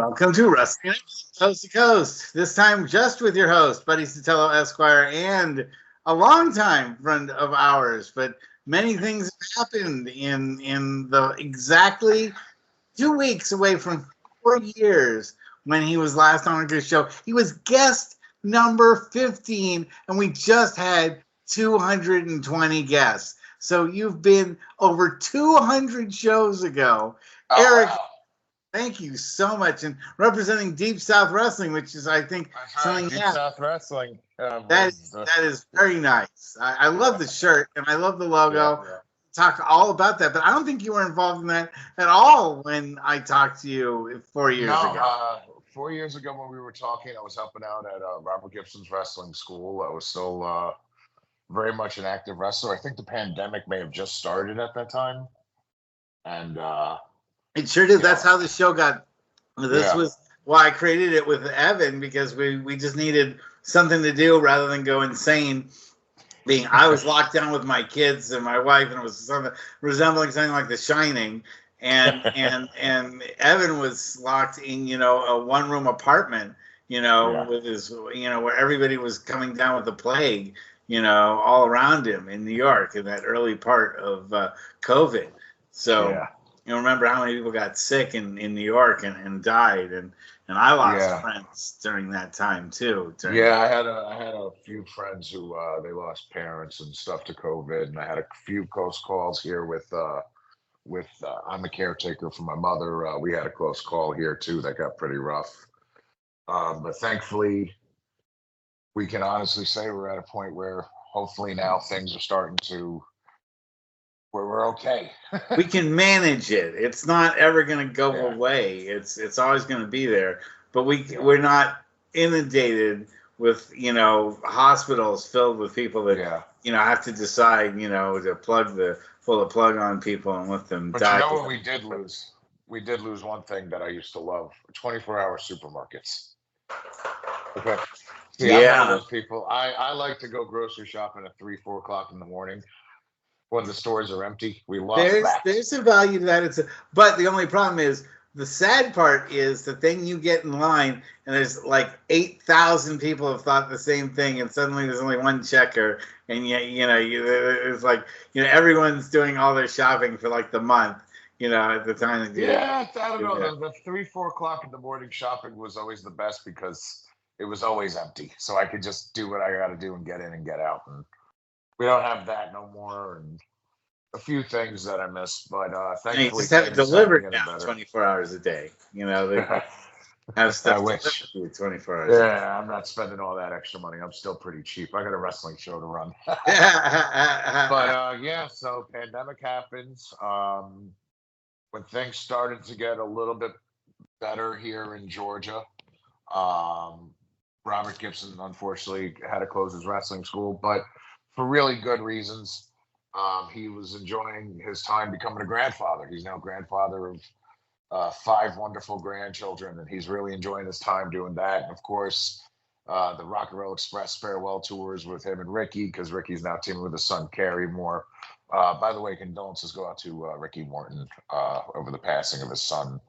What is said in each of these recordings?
Welcome to Wrestling Coast to Coast. This time just with your host, Buddy Sotelo Esquire, and a longtime friend of ours. But many things have happened in the exactly 2 weeks away from 4 years when he was last on a show. He was guest number 15, and we just had 220 guests. So you've been over 200 shows ago. Eric, wow. Thank you so much. And representing Deep South Wrestling, which is, I think, something Deep South Wrestling. that is very nice. I love the shirt and I love the logo. Yeah. Talk all about that, but I don't think you were involved in that at all when I talked to you 4 years ago. 4 years ago when we were talking, I was helping out at Robert Gibson's wrestling school. I was still very much an active wrestler. I think the pandemic may have just started at that time. And it sure did. That's how the show got. This was why I created it with Evan, because we just needed something to do rather than go insane. I was locked down with my kids and my wife, and it was resembling something like The Shining. And Evan was locked in, a one-room apartment, with his, where everybody was coming down with the plague, all around him in New York in that early part of COVID. So. Remember how many people got sick in New York and died, and I lost friends during that time too. I had a few friends who they lost parents and stuff to COVID, and I had a few close calls here with I'm a caretaker for my mother. We had a close call here too that got pretty rough, but thankfully we can honestly say we're at a point where hopefully now things are starting to. Where we're okay. We can manage it. It's not ever going to go away. It's always going to be there. But we're not inundated with hospitals filled with people that have to decide to pull the plug on people and let them die. But what we did lose? We did lose one thing that I used to love: 24-hour supermarkets. Okay. See, I'm one of those people. I like to go grocery shopping at 3-4 o'clock in the morning. When the stores are empty, we lost that. There's a value to that. But the only problem is, the sad part is that then you get in line and there's like 8,000 people have thought the same thing, and suddenly there's only one checker, and it's like everyone's doing all their shopping for like the month, at the time. I don't know. The 3-4 o'clock in the morning shopping was always the best because it was always empty, so I could just do what I got to do and get in and get out. And we don't have that no more, and a few things that I miss, but thankfully, you just have it delivered now 24 hours a day. They have stuff delivered 24 hours. Yeah, I'm not spending all that extra money. I'm still pretty cheap. I got a wrestling show to run. But so pandemic happens. When things started to get a little bit better here in Georgia, Robert Gibson unfortunately had to close his wrestling school, but for really good reasons. He was enjoying his time becoming a grandfather. He's now grandfather of 5 wonderful grandchildren, and he's really enjoying his time doing that. And of course, the Rock and Roll Express farewell tours with him and Ricky, because Ricky's now teaming with his son Kerry more. By the way, condolences go out to Ricky Morton over the passing of his son.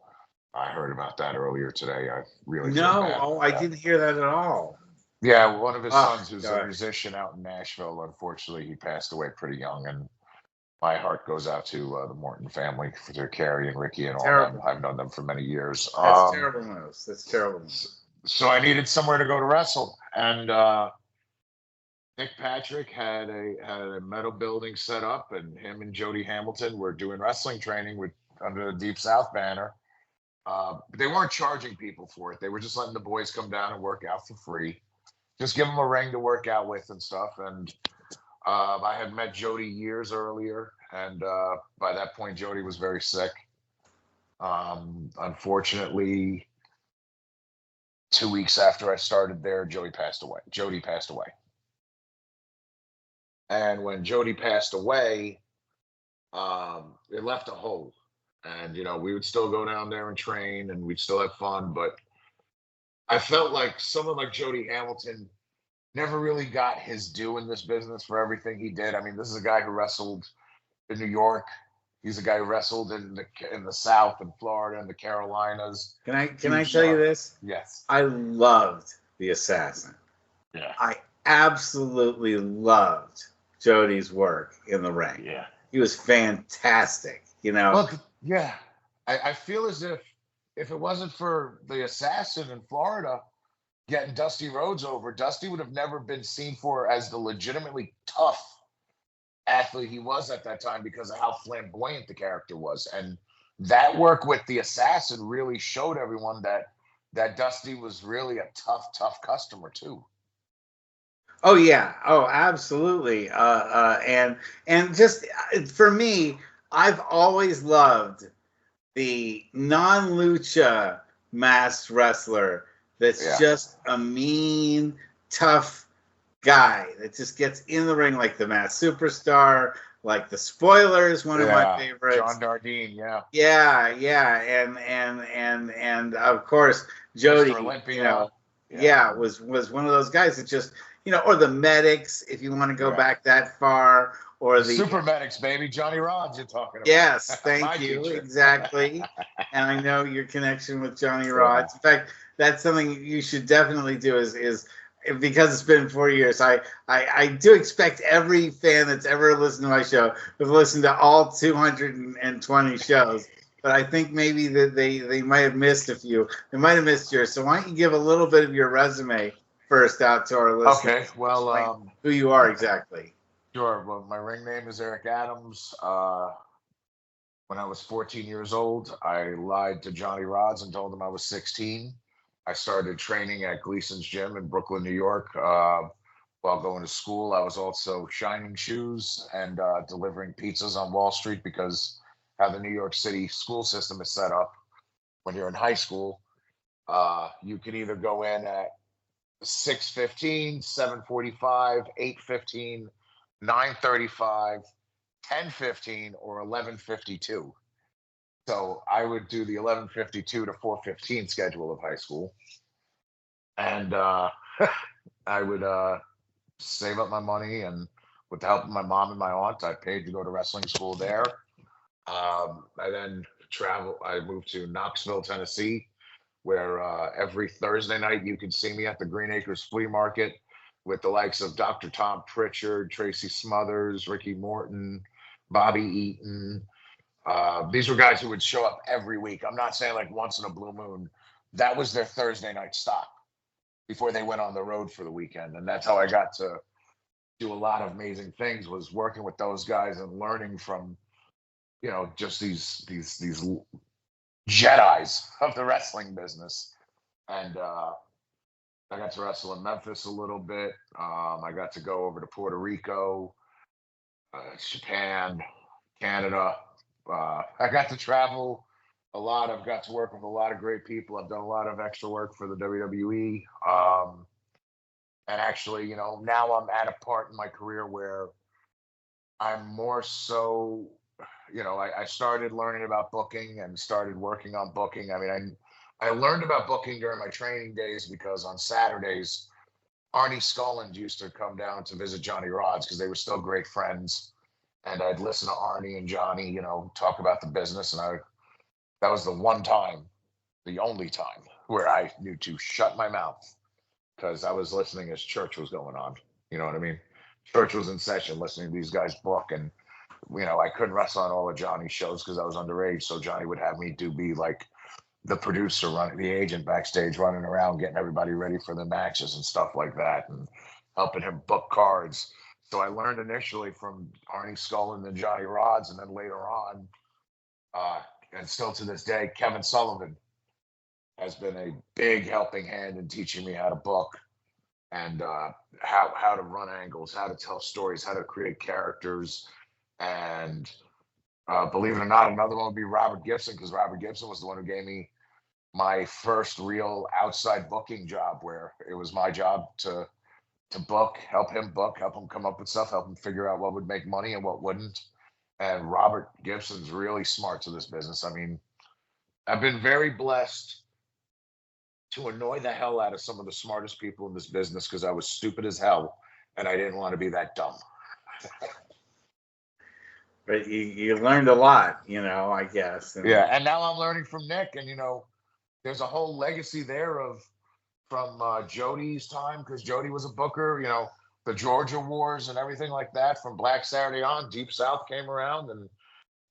I heard about that earlier today. I really feel bad. I didn't hear that at all. Yeah, one of his sons, who's a musician out in Nashville, unfortunately, he passed away pretty young, and my heart goes out to the Morton family, to Carrie and Ricky and all them. I've known them for many years. That's terrible news. That's terrible news. So I needed somewhere to go to wrestle, and Nick Patrick had a metal building set up, and him and Jody Hamilton were doing wrestling training under the Deep South banner. But they weren't charging people for it. They were just letting the boys come down and work out for free. Just give them a ring to work out with and stuff. And I had met Jody years earlier, and by that point, Jody was very sick. Unfortunately, 2 weeks after I started there, Jody passed away. And when Jody passed away, it left a hole. And, we would still go down there and train, and we'd still have fun, but I felt like someone like Jody Hamilton never really got his due in this business for everything he did. I mean, this is a guy who wrestled in New York. He's a guy who wrestled in the South and Florida and the Carolinas. Can I tell you this? Yes. I loved The Assassin. Yeah. I absolutely loved Jody's work in the ring. Yeah. He was fantastic, you know. Well, yeah. I feel as if it wasn't for The Assassin in Florida getting Dusty Rhodes over, Dusty would have never been seen for as the legitimately tough athlete he was at that time because of how flamboyant the character was. And that work with The Assassin really showed everyone that Dusty was really a tough customer too. Oh yeah, oh absolutely. And just for me, I've always loved the non-lucha masked wrestler that's just a mean, tough guy that just gets in the ring like the Masked Superstar, like the Spoilers, one of my favorites. John Dardine, and of course Jody, was one of those guys that just, or the Medics, if you want to go back that far, or the Super Medics, baby, Johnny Rods you're talking about. Yes, thank you, teacher. Exactly. And I know your connection with Johnny Rods. In fact, that's something you should definitely do is because it's been 4 years, I do expect every fan that's ever listened to my show to listen to all 220 shows. But I think maybe that they might have missed a few. They might have missed yours. So why don't you give a little bit of your resume first out to our listeners? Okay, well, who you are exactly. Sure. Well, my ring name is Eric Adamz. When I was 14 years old, I lied to Johnny Rods and told him I was 16. I started training at Gleason's Gym in Brooklyn, New York. While going to school, I was also shining shoes and delivering pizzas on Wall Street because how the New York City school system is set up. When you're in high school, you can either go in at 6:15, 7:45, 8:15, 9:35, 10:15, or 11:52. So I would do the 11:52 to 4:15 schedule of high school, and I would save up my money, and with the help of my mom and my aunt, I paid to go to wrestling school there. I then traveled. I moved to Knoxville, Tennessee, where every Thursday night you could see me at the Green Acres Flea Market with the likes of Dr. Tom Pritchard, Tracy Smothers, Ricky Morton, Bobby Eaton. These were guys who would show up every week. I'm not saying like once in a blue moon. That was their Thursday night stop before they went on the road for the weekend. And that's how I got to do a lot of amazing things, was working with those guys and learning from, just these Jedis of the wrestling business. And I got to wrestle in Memphis a little bit. I got to go over to Puerto Rico, Japan, Canada. I got to travel a lot. I've got to work with a lot of great people. I've done a lot of extra work for the WWE. And actually, now I'm at a part in my career where I'm more so, I started learning about booking and started working on booking. I mean, I learned about booking during my training days because on Saturdays, Arnie Sculland used to come down to visit Johnny Rods because they were still great friends. And I'd listen to Arnie and Johnny, talk about the business. And that was the only time where I knew to shut my mouth because I was listening as church was going on. You know what I mean? Church was in session listening to these guys book. And, I couldn't wrestle on all of Johnny's shows because I was underage. So Johnny would have me be like the producer, running the agent backstage, running around, getting everybody ready for the matches and stuff like that, and helping him book cards. So I learned initially from Arnie Sculland and Johnny Rods, and then later on, and still to this day, Kevin Sullivan has been a big helping hand in teaching me how to book and how to run angles, how to tell stories, how to create characters. And believe it or not, another one would be Robert Gibson, because Robert Gibson was the one who gave me my first real outside booking job, where it was my job to book, help him come up with stuff, help him figure out what would make money and what wouldn't. And Robert Gibson's really smart to this business. I mean, I've been very blessed to annoy the hell out of some of the smartest people in this business because I was stupid as hell and I didn't want to be that dumb. But you learned a lot, I guess. Yeah, and now I'm learning from Nick, and there's a whole legacy there from Jody's time, because Jody was a booker. The Georgia Wars and everything like that. From Black Saturday on, Deep South came around, and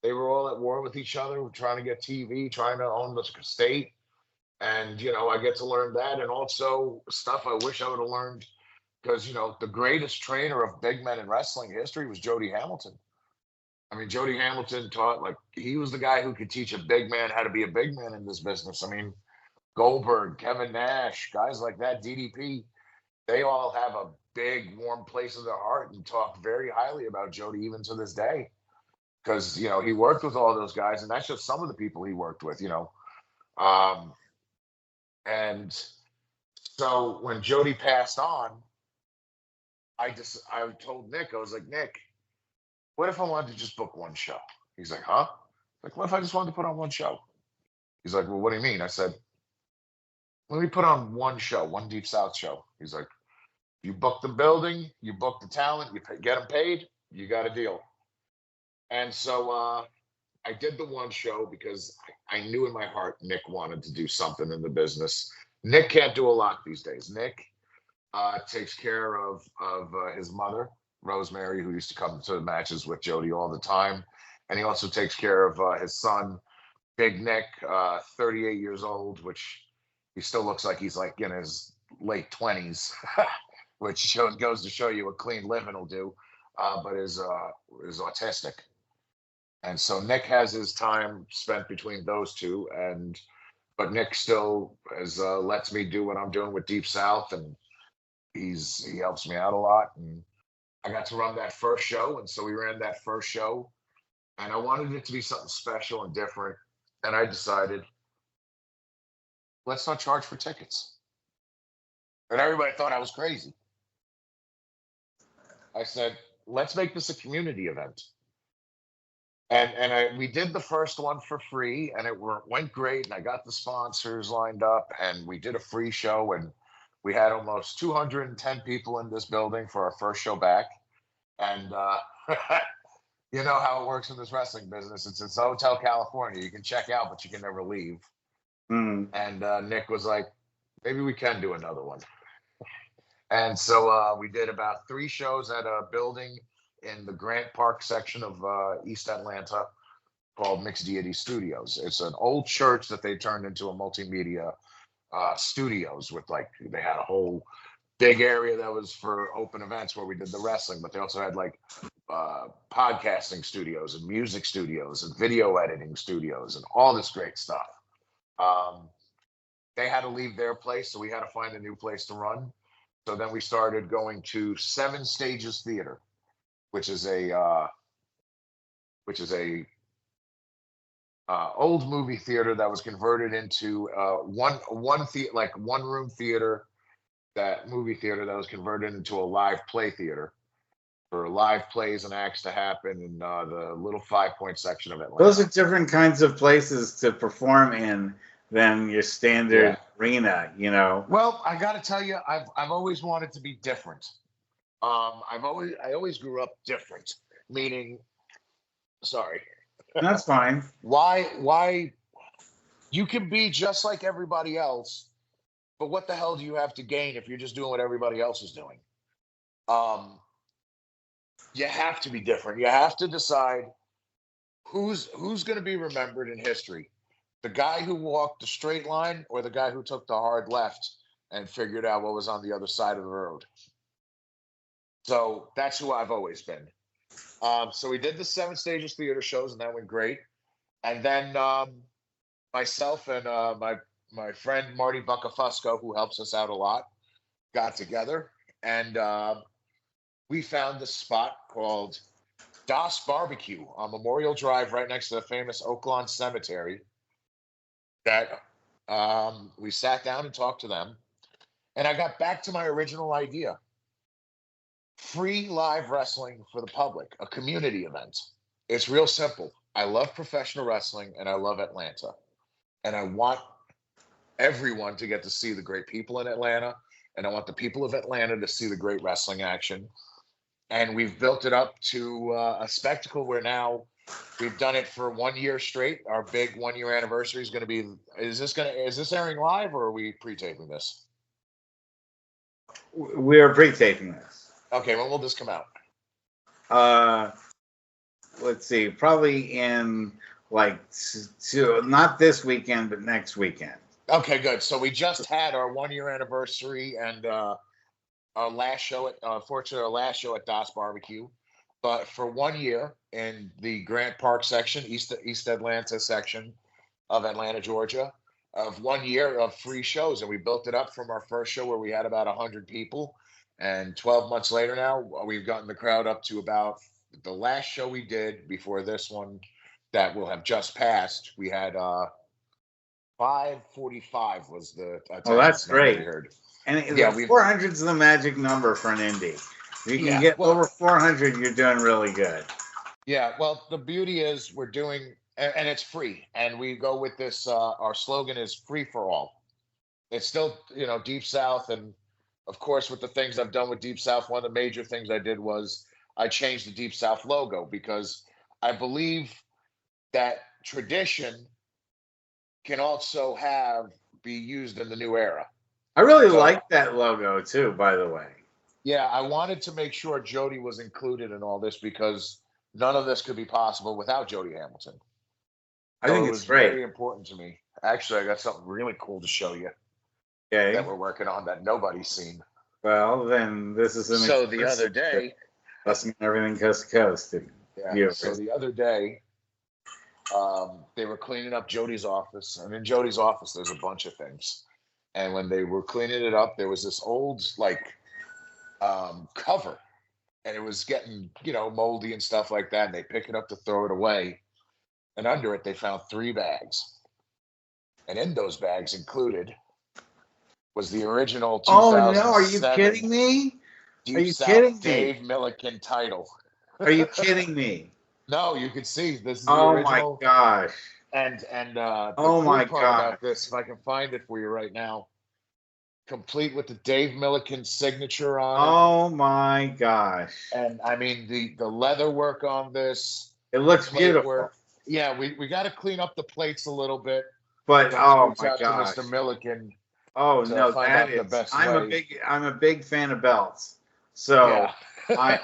they were all at war with each other, trying to get TV, trying to own the state. And I get to learn that, and also stuff I wish I would have learned, because the greatest trainer of big men in wrestling history was Jody Hamilton. I mean, Jody Hamilton he was the guy who could teach a big man how to be a big man in this business. I mean, Goldberg, Kevin Nash, guys like that, DDP, they all have a big warm place in their heart and talk very highly about Jody even to this day, because he worked with all those guys, and that's just some of the people he worked with. And so when Jody passed on, I told Nick, I was like, Nick, what if I wanted to just book one show? He's like, huh? Like, what if I just wanted to put on one show? He's like, well, what do you mean? I said, let me put on one show, one Deep South show. He's like, you book the building, you book the talent, get them paid, you got a deal. And so I did the one show because I knew in my heart Nick wanted to do something in the business. Nick can't do a lot these days. Nick takes care of his mother, Rosemary, who used to come to matches with Jody all the time. And he also takes care of his son, Big Nick, 38 years old, which he still looks like he's like in his late 20s, which goes to show you what clean living will do, but is autistic. And so Nick has his time spent between those two, but Nick still lets me do what I'm doing with Deep South, and he helps me out a lot. And I got to run that first show, and so we ran that first show, and I wanted it to be something special and different. And I decided, let's not charge for tickets. And everybody thought I was crazy. I said, let's make this a community event. And we did the first one for free, and it went great. And I got the sponsors lined up, and we did a free show, and we had almost 210 people in this building for our first show back. And you know how it works in this wrestling business. It's Hotel California. You can check out, but you can never leave. Mm. And Nick was like, maybe we can do another one. And so we did about 3 shows at a building in the Grant Park section of East Atlanta called Mixed Deity Studios. It's an old church that they turned into a multimedia studios with they had a whole big area that was for open events where we did the wrestling, but they also had podcasting studios and music studios and video editing studios and all this great stuff. They had to leave their place, so we had to find a new place to run. So then we started going to 7 Stages Theater, which is a old movie theater that was converted into one room theater, that movie theater that was converted into a live play theater for live plays and acts to happen in the little 5 Point section of Atlanta. Those are different kinds of places to perform in than your standard arena, Well, I got to tell you, I've always wanted to be different. I always grew up different, meaning, sorry. That's fine. Why you can be just like everybody else, but what the hell do you have to gain if you're just doing what everybody else is doing? You have to be different. You have to decide who's going to be remembered in history. The guy who walked the straight line or the guy who took the hard left and figured out what was on the other side of the road. So that's who I've always been. So we did the 7 Stages Theater shows, and that went great. And then myself and my friend Marty Buccafusco, who helps us out a lot, got together, and we found this spot called Das Barbecue on Memorial Drive, right next to the famous Oaklawn Cemetery. That we sat down and talked to them, and I got back to my original idea. Free live wrestling for the public, a community event. It's real simple. I love professional wrestling, and I love Atlanta. And I want everyone to get to see the great people in Atlanta, and I want the people of Atlanta to see the great wrestling action. and we've built it up to a spectacle where now we've done it for 1 year straight. Our big 1 year anniversary is going to be. Is this airing live or are we pre-taping this? We're pre-taping this. Okay, when will this come out? Let's see, probably in like not this weekend, but next weekend. Okay, good. So we just had our 1 year anniversary and our last show at fortunately our last show at Das Barbecue. But for 1 year in the Grant Park section, East Atlanta section of Atlanta, Georgia, of 1 year of free shows. And we built it up from our first show where we had about 100 people. And 12 months later now, we've gotten the crowd up to about the last show we did before this one that will have just passed. We had 545 was the Oh, that's great. we heard. And yeah, 400 is the magic number for an indie. If you can get over 400, you're doing really good. Yeah, well, the beauty is we're doing, and it's free. And we go with this, our slogan is free for all. It's still, Deep South. And of course, with the things I've done with Deep South, one of the major things I did was I changed the Deep South logo because I believe that tradition can also be used in the new era. I really like that logo too, by the way. Yeah, I wanted to make sure Jody was included in all this because none of this could be possible without Jody Hamilton. I think it's great. Very important to me. Actually, I got something really cool to show you. Okay. That we're working on that nobody's seen. Well, then this is so the other day. That's everything coast to coast. Yeah. So the other day, they were cleaning up Jody's office, and in Jody's office, there's a bunch of things. And when they were cleaning it up, there was this old cover, and it was getting moldy and stuff like that. And they pick it up to throw it away, and under it they found 3 bags, and in those bags included was the original 2007. Oh no! Are you kidding me? Are you kidding me? Dave Milliken title. Are you kidding me? No, you can see this is the original. Oh my gosh! And the oh my part god! About this, if I can find it for you right now, complete with the Dave Milliken signature on it. Oh my gosh! And I mean the leather work on this. It looks beautiful. Work. Yeah, we got to clean up the plates a little bit. But oh my gosh, Mr. Milliken. Oh no, that is. I'm a big fan of belts. So yeah.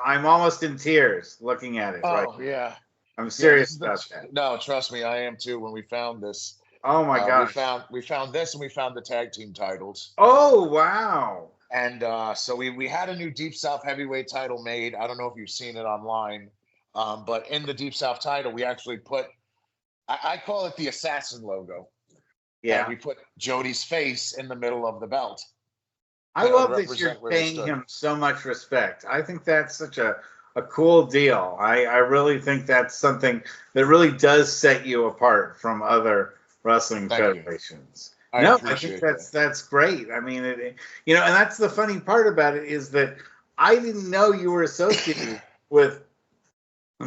I'm almost in tears looking at it. Oh yeah, I'm serious about that. No, trust me, I am too. When we found this, oh my gosh, we found this, and we found the tag team titles. Oh wow! And so we had a new Deep South heavyweight title made. I don't know if you've seen it online, but in the Deep South title, we actually put I call it the assassin logo. Yeah, and we put Jody's face in the middle of the belt. I love that you're paying him so much respect. I think that's such a cool deal. I really think that's something that really does set you apart from other wrestling federations. I think that's great. I mean, and that's the funny part about it is that I didn't know you were associated with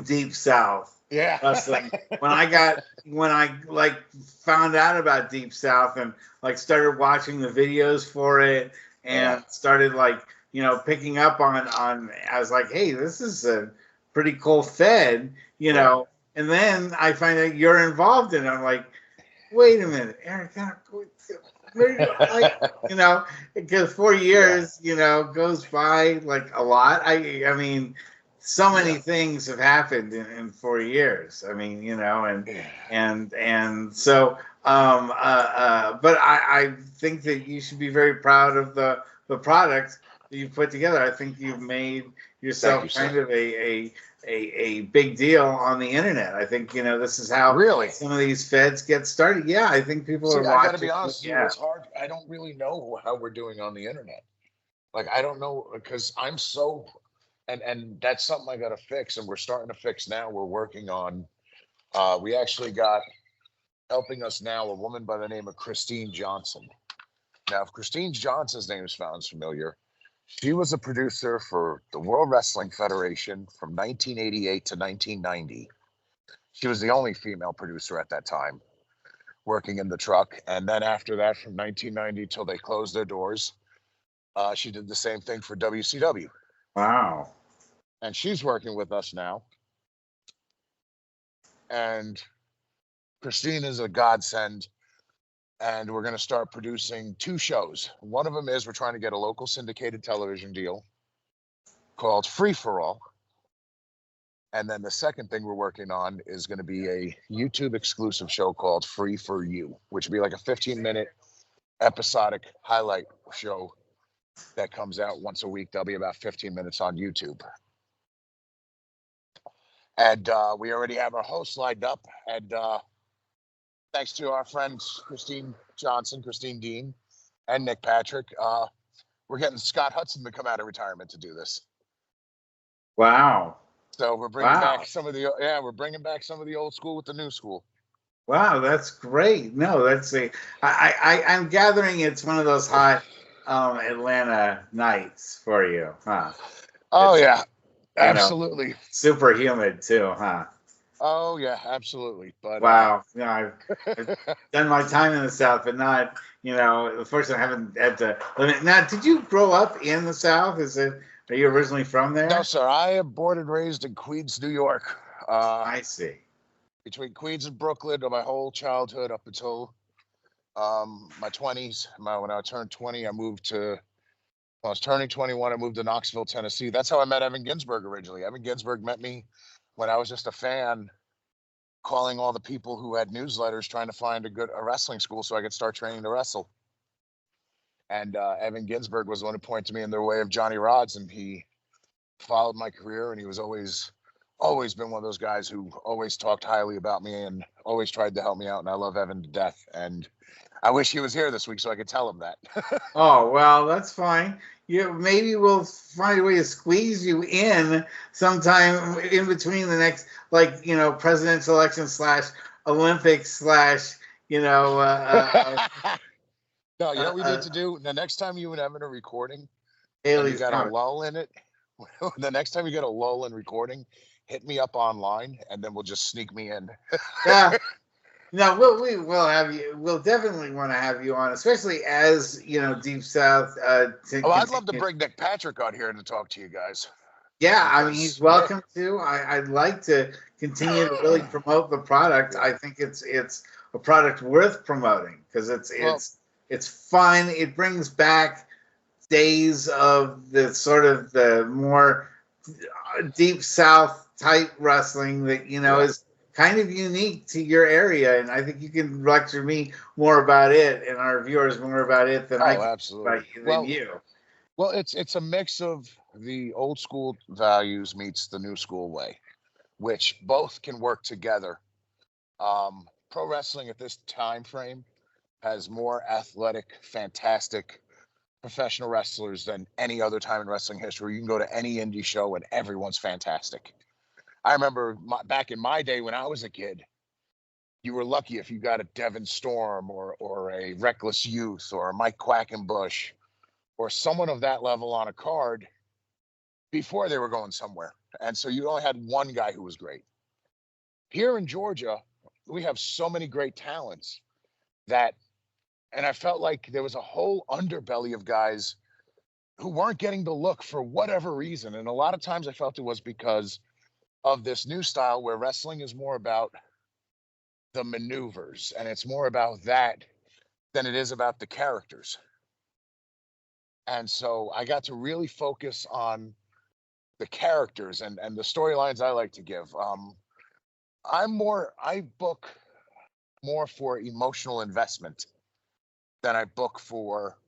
Deep South. Yeah. Wrestling. When I found out about Deep South and started watching the videos for it and started picking up on I was like, hey, this is a pretty cool fed, and then I find out you're involved in it. I'm like, wait a minute, Eric, because 4 years, goes by a lot. I mean, so many things have happened in 4 years. I mean, and so, but I think that you should be very proud of the product that you've put together. I think you've made yourself kind of a big deal on the internet. I think, this is how some of these feds get started. Yeah, I think people are watching. I got to be honest with you, it's hard. I don't really know how we're doing on the internet. I don't know, because I'm so... And that's something I got to fix, and we're starting to fix now. We're working on. We actually got helping us now a woman by the name of Christine Johnson. Now, if Christine Johnson's name sounds familiar, she was a producer for the World Wrestling Federation from 1988 to 1990. She was the only female producer at that time, working in the truck. And then after that, from 1990 till they closed their doors, she did the same thing for WCW. Wow. and she's working with us now. And Christine is a godsend. And we're going to start producing 2 shows. One of them is we're trying to get a local syndicated television deal called Free for All. And then the second thing we're working on is going to be a YouTube exclusive show called Free for You, which will be like a 15-minute episodic highlight show that comes out once a week. There'll be about 15 minutes on YouTube. And we already have our hosts lined up. And thanks to our friends, Christine Johnson, Christine Dean, and Nick Patrick, we're getting Scott Hudson to come out of retirement to do this. Wow. So we're bringing back some of the old school with the new school. Wow, that's great. No, I'm gathering it's one of those hot Atlanta nights for you, huh? Oh, yeah, absolutely. Super humid too, huh? Oh, yeah, absolutely. But wow, I've done my time in the South, but not, unfortunately, I haven't had to live it. Now, did you grow up in the South? Are you originally from there? No, sir. I am born and raised in Queens, New York. I see. Between Queens and Brooklyn, my whole childhood up until my 20s. When I turned 20, when I was turning 21, I moved to Knoxville, Tennessee. That's how I met Evan Ginsberg originally. Evan Ginsberg met me when I was just a fan, calling all the people who had newsletters trying to find a wrestling school so I could start training to wrestle. And Evan Ginsberg was the one who pointed to me in the way of Johnny Rods, and he followed my career, and he was always been one of those guys who always talked highly about me and always tried to help me out. And I love Evan to death. And I wish he was here this week so I could tell him that. Oh, well, that's fine. Maybe we'll find a way to squeeze you in sometime in between the next, presidential election / Olympics / No, you know what we need to do? The next time you and Evan are recording, Haley's you got a lull in it. The next time you get a lull in recording, hit me up online, and then we'll just sneak me in. Yeah. No, we'll have you. We'll definitely want to have you on, especially as Deep South. I'd love to bring Nick Patrick on here to talk to you guys. Yeah, I mean, he's welcome to. I'd like to continue to really promote the product. I think it's a product worth promoting because it's fun. It brings back days of the sort of the more Deep South type wrestling that is kind of unique to your area, and I think you can lecture me more about it and our viewers more about it than I can absolutely. Than you. Well, it's a mix of the old school values meets the new school way, which both can work together. Pro wrestling at this time frame has more athletic, fantastic professional wrestlers than any other time in wrestling history. You can go to any indie show and everyone's fantastic. I remember back in my day when I was a kid, you were lucky if you got a Devon Storm or a Reckless Youth or a Mike Quackenbush or someone of that level on a card before they were going somewhere. And so you only had one guy who was great. Here in Georgia, we have so many great talents and I felt like there was a whole underbelly of guys who weren't getting the look for whatever reason. And a lot of times I felt it was because of this new style where wrestling is more about the maneuvers and it's more about that than it is about the characters. And so I got to really focus on the characters and the storylines I like to give. I book more for emotional investment than I book for,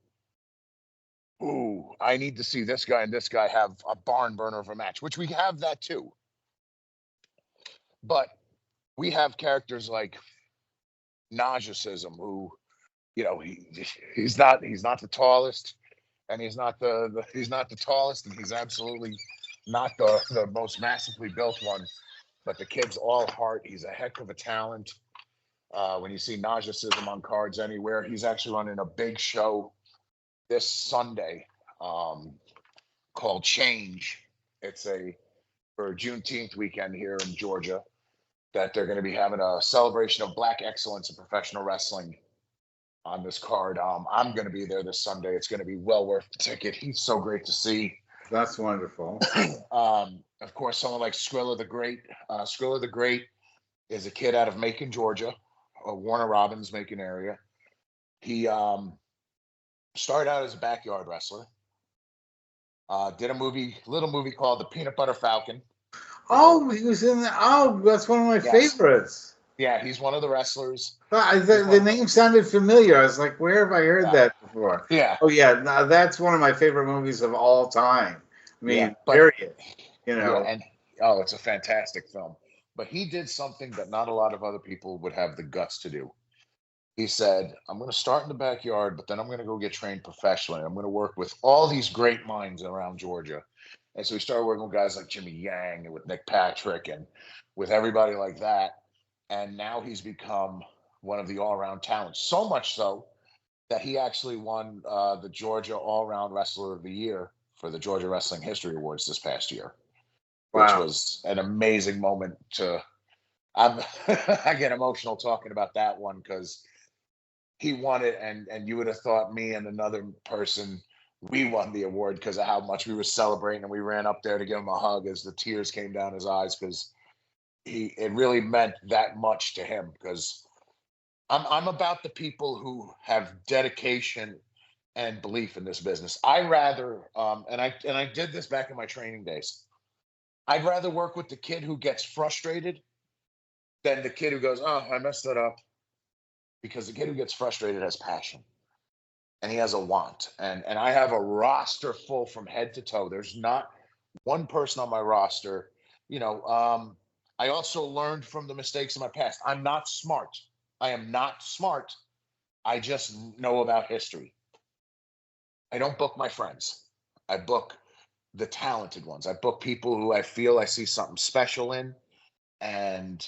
I need to see this guy and this guy have a barn burner of a match, which we have that too. But we have characters like Nauseacism, who, he's not the tallest, and he's not the tallest, and he's absolutely not the most massively built one. But the kid's all heart. He's a heck of a talent. When you see Nauseacism on cards anywhere, he's actually running a big show this Sunday called Change. It's for Juneteenth weekend here in Georgia, that they're going to be having a celebration of Black excellence in professional wrestling on this card. I'm going to be there this Sunday. It's going to be well worth the ticket. He's so great to see. That's wonderful. Of course, someone like Skrilla the Great. Skrilla the Great is a kid out of Macon, Georgia, Warner Robins, Macon area. He started out as a backyard wrestler. Did a little movie called The Peanut Butter Falcon. Oh, he was in that. Oh, that's one of my favorites. Yeah, he's one of the wrestlers. The name sounded familiar. I was like, where have I heard that before? Yeah. Oh, yeah. No, that's one of my favorite movies of all time. I mean, period. You know. Yeah, and it's a fantastic film. But he did something that not a lot of other people would have the guts to do. He said, I'm going to start in the backyard, but then I'm going to go get trained professionally. I'm going to work with all these great minds around Georgia. And so he started working with guys like Jimmy Yang and with Nick Patrick and with everybody like that. And now he's become one of the all-around talents. So much so that he actually won the Georgia All-Around Wrestler of the Year for the Georgia Wrestling History Awards this past year. Wow. Which was an amazing moment I get emotional talking about that one because he won it, and you would have thought me and another person, we won the award because of how much we were celebrating, and we ran up there to give him a hug as the tears came down his eyes because it really meant that much to him because I'm about the people who have dedication and belief in this business. I rather and I did this back in my training days. I'd rather work with the kid who gets frustrated than the kid who goes, oh, I messed that up. Because the kid who gets frustrated has passion and he has a want. And I have a roster full from head to toe. There's not one person on my roster. I also learned from the mistakes of my past. I'm not smart. I am not smart. I just know about history. I don't book my friends. I book the talented ones. I book people who I feel I see something special in, and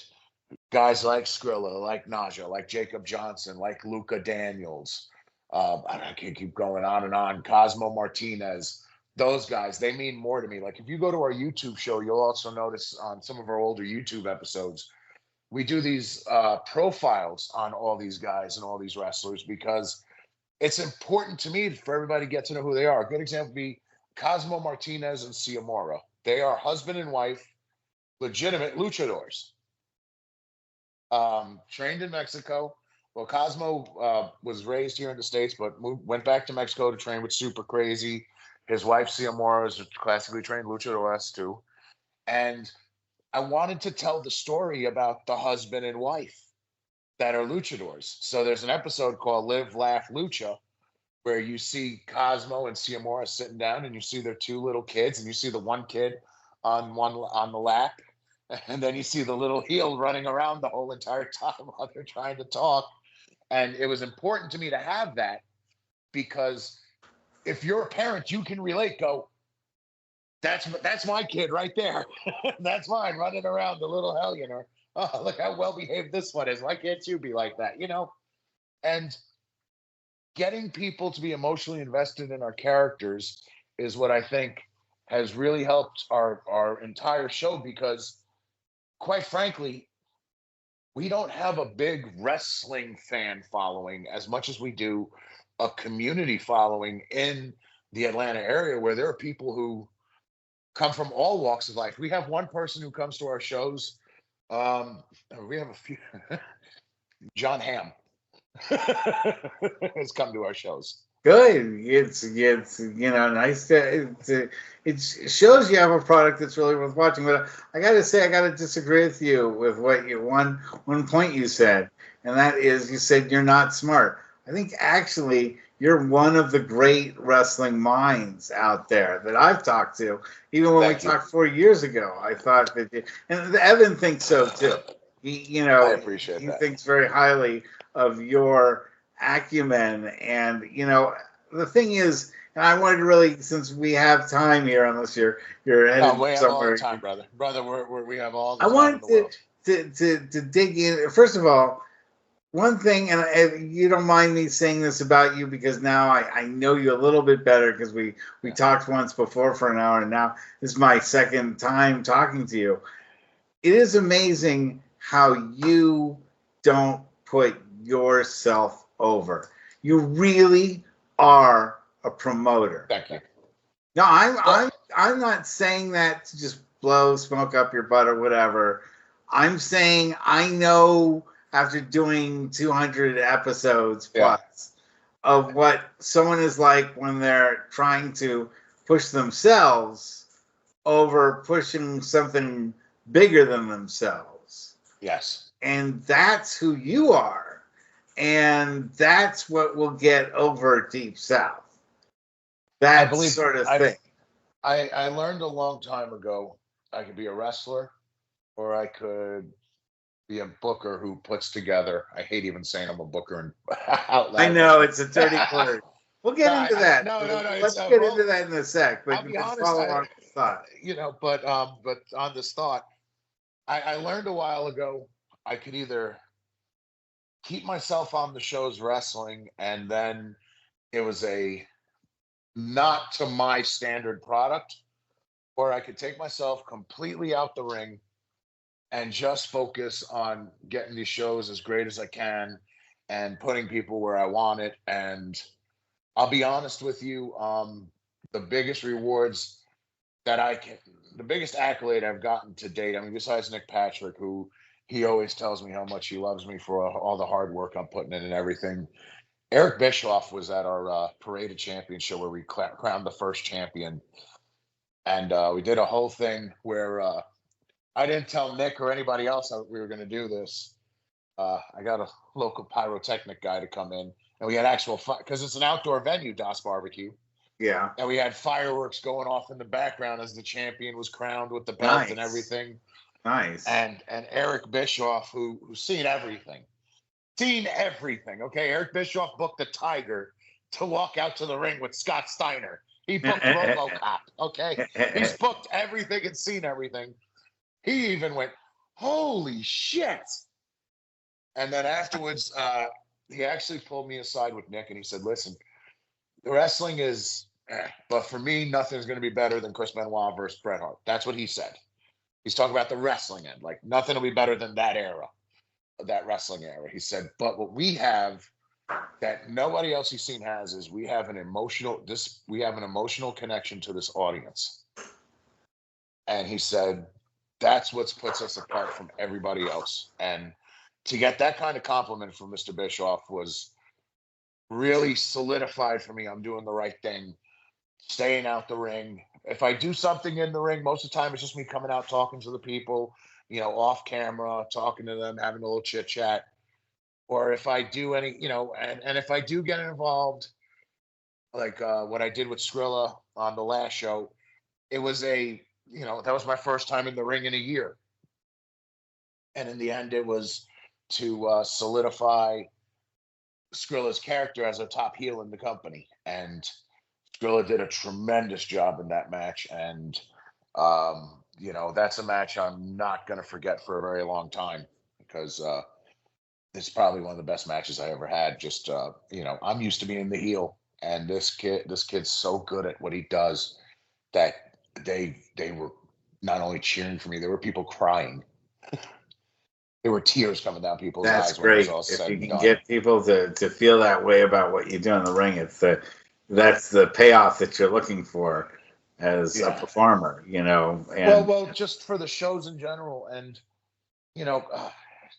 guys like Skrilla, like Naja, like Jacob Johnson, like Luca Daniels. I can keep going on and on. Cosmo Martinez. Those guys, they mean more to me. Like if you go to our YouTube show, you'll also notice on some of our older YouTube episodes, we do these profiles on all these guys and all these wrestlers because it's important to me for everybody to get to know who they are. A good example would be Cosmo Martinez and Ciamora. They are husband and wife, legitimate luchadors. Trained in Mexico. Well, Cosmo was raised here in the States, but went back to Mexico to train with Super Crazy. His wife, Ciamora, is a classically trained luchadoress too. And I wanted to tell the story about the husband and wife that are luchadors. So there's an episode called Live, Laugh, Lucha, where you see Cosmo and Ciamora sitting down and you see their two little kids and you see the one kid on the lap. And then you see the little heel running around the whole entire time while they're trying to talk. And it was important to me to have that because if you're a parent, you can relate, go, that's my kid right there. That's mine running around the little hellion. Or, oh, look how well behaved this one is. Why can't you be like that? And getting people to be emotionally invested in our characters is what I think has really helped our entire show because quite frankly, we don't have a big wrestling fan following as much as we do a community following in the Atlanta area where there are people who come from all walks of life. We have one person who comes to our shows. We have a few. John Hamm has come to our shows. Good. It's nice to it shows you have a product that's really worth watching. But I got to say, I got to disagree with you with what one point you said, and that is you said you're not smart. I think actually you're one of the great wrestling minds out there that I've talked to. Even when we talked 4 years ago, I thought that and Evan thinks so too. I appreciate that. He thinks very highly of your acumen, and the thing is, and I wanted to really, since we have time here, unless you're headed we have somewhere. All the time, brother. We have all the time. I wanted to dig in. First of all, one thing, and you don't mind me saying this about you because now I know you a little bit better because we talked once before for an hour, and now this is my second time talking to you. It is amazing how you don't put yourself over. You really are a promoter. Thank you. No, I'm not saying that to just blow smoke up your butt or whatever. I'm saying I know after doing 200 episodes plus of what someone is like when they're trying to push themselves over pushing something bigger than themselves. Yes. And that's who you are. And that's what will get over Deep South. That sort of thing. I learned a long time ago I could be a wrestler or I could be a booker who puts together. I hate even saying I'm a booker and out loud. I know it's a dirty word. We'll get into that. No. Let's get into that in a sec. But I'll be honest. Follow on this thought. But on this thought, I learned a while ago I could either keep myself on the shows wrestling, and then it was a not to my standard product, or I could take myself completely out the ring and just focus on getting these shows as great as I can and putting people where I want it. And I'll be honest with you, the biggest rewards the biggest accolade I've gotten to date, I mean, besides Nick Patrick, who he always tells me how much he loves me for all the hard work I'm putting in and everything. Eric Bischoff was at our Parade of Champions show where we crowned the first champion. And we did a whole thing where I didn't tell Nick or anybody else that we were going to do this. I got a local pyrotechnic guy to come in, and we had actual fun because it's an outdoor venue, Das Barbecue. Yeah. And we had fireworks going off in the background as the champion was crowned with the belt and everything. Nice. And Eric Bischoff, who's seen everything. Okay, Eric Bischoff booked the Tiger to walk out to the ring with Scott Steiner. He booked RoboCop. Okay, he's booked everything and seen everything. He even went, "Holy shit!" And then afterwards, he actually pulled me aside with Nick and he said, "Listen, the wrestling is, but for me, nothing's going to be better than Chris Benoit versus Bret Hart." That's what he said. He's talking about the wrestling end. Like, nothing will be better than that era, that wrestling era. He said, but what we have that nobody else he's seen has is we have an emotional connection to this audience. And he said, that's what puts us apart from everybody else. And to get that kind of compliment from Mr. Bischoff was really solidified for me. I'm doing the right thing, staying out the ring. If I do something in the ring, most of the time it's just me coming out, talking to the people, off camera, talking to them, having a little chit chat. Or if I do any, and if I do get involved, like what I did with Skrilla on the last show, it was that was my first time in the ring in a year. And in the end, it was to solidify Skrilla's character as a top heel in the company. And Skrilla did a tremendous job in that match. And, that's a match I'm not going to forget for a very long time because it's probably one of the best matches I ever had. Just, I'm used to being the heel. And this kid's so good at what he does that they were not only cheering for me, there were people crying. There were tears coming down people's eyes. That's great. If you can get people to feel that way about what you do in the ring, that's the payoff that you're looking for as a performer, And well, just for the shows in general, and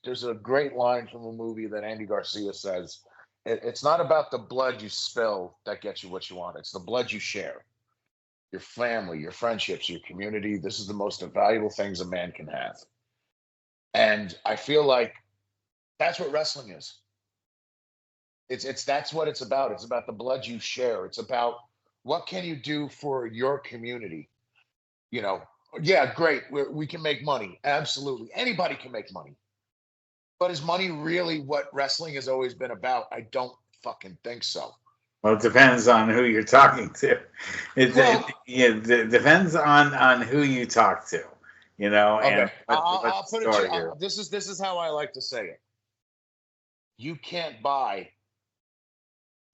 there's a great line from a movie that Andy Garcia says: "It's not about the blood you spill that gets you what you want. It's the blood you share. Your family, your friendships, your community. This is the most valuable things a man can have." And I feel like that's what wrestling is. That's what it's about. It's about the blood you share. It's about what can you do for your community. Yeah, great. We can make money. Absolutely. Anybody can make money. But is money really what wrestling has always been about? I don't fucking think so. Well, it depends on who you're talking to. It depends on who you talk to. Okay. And I'll put it. This is how I like to say it. You can't buy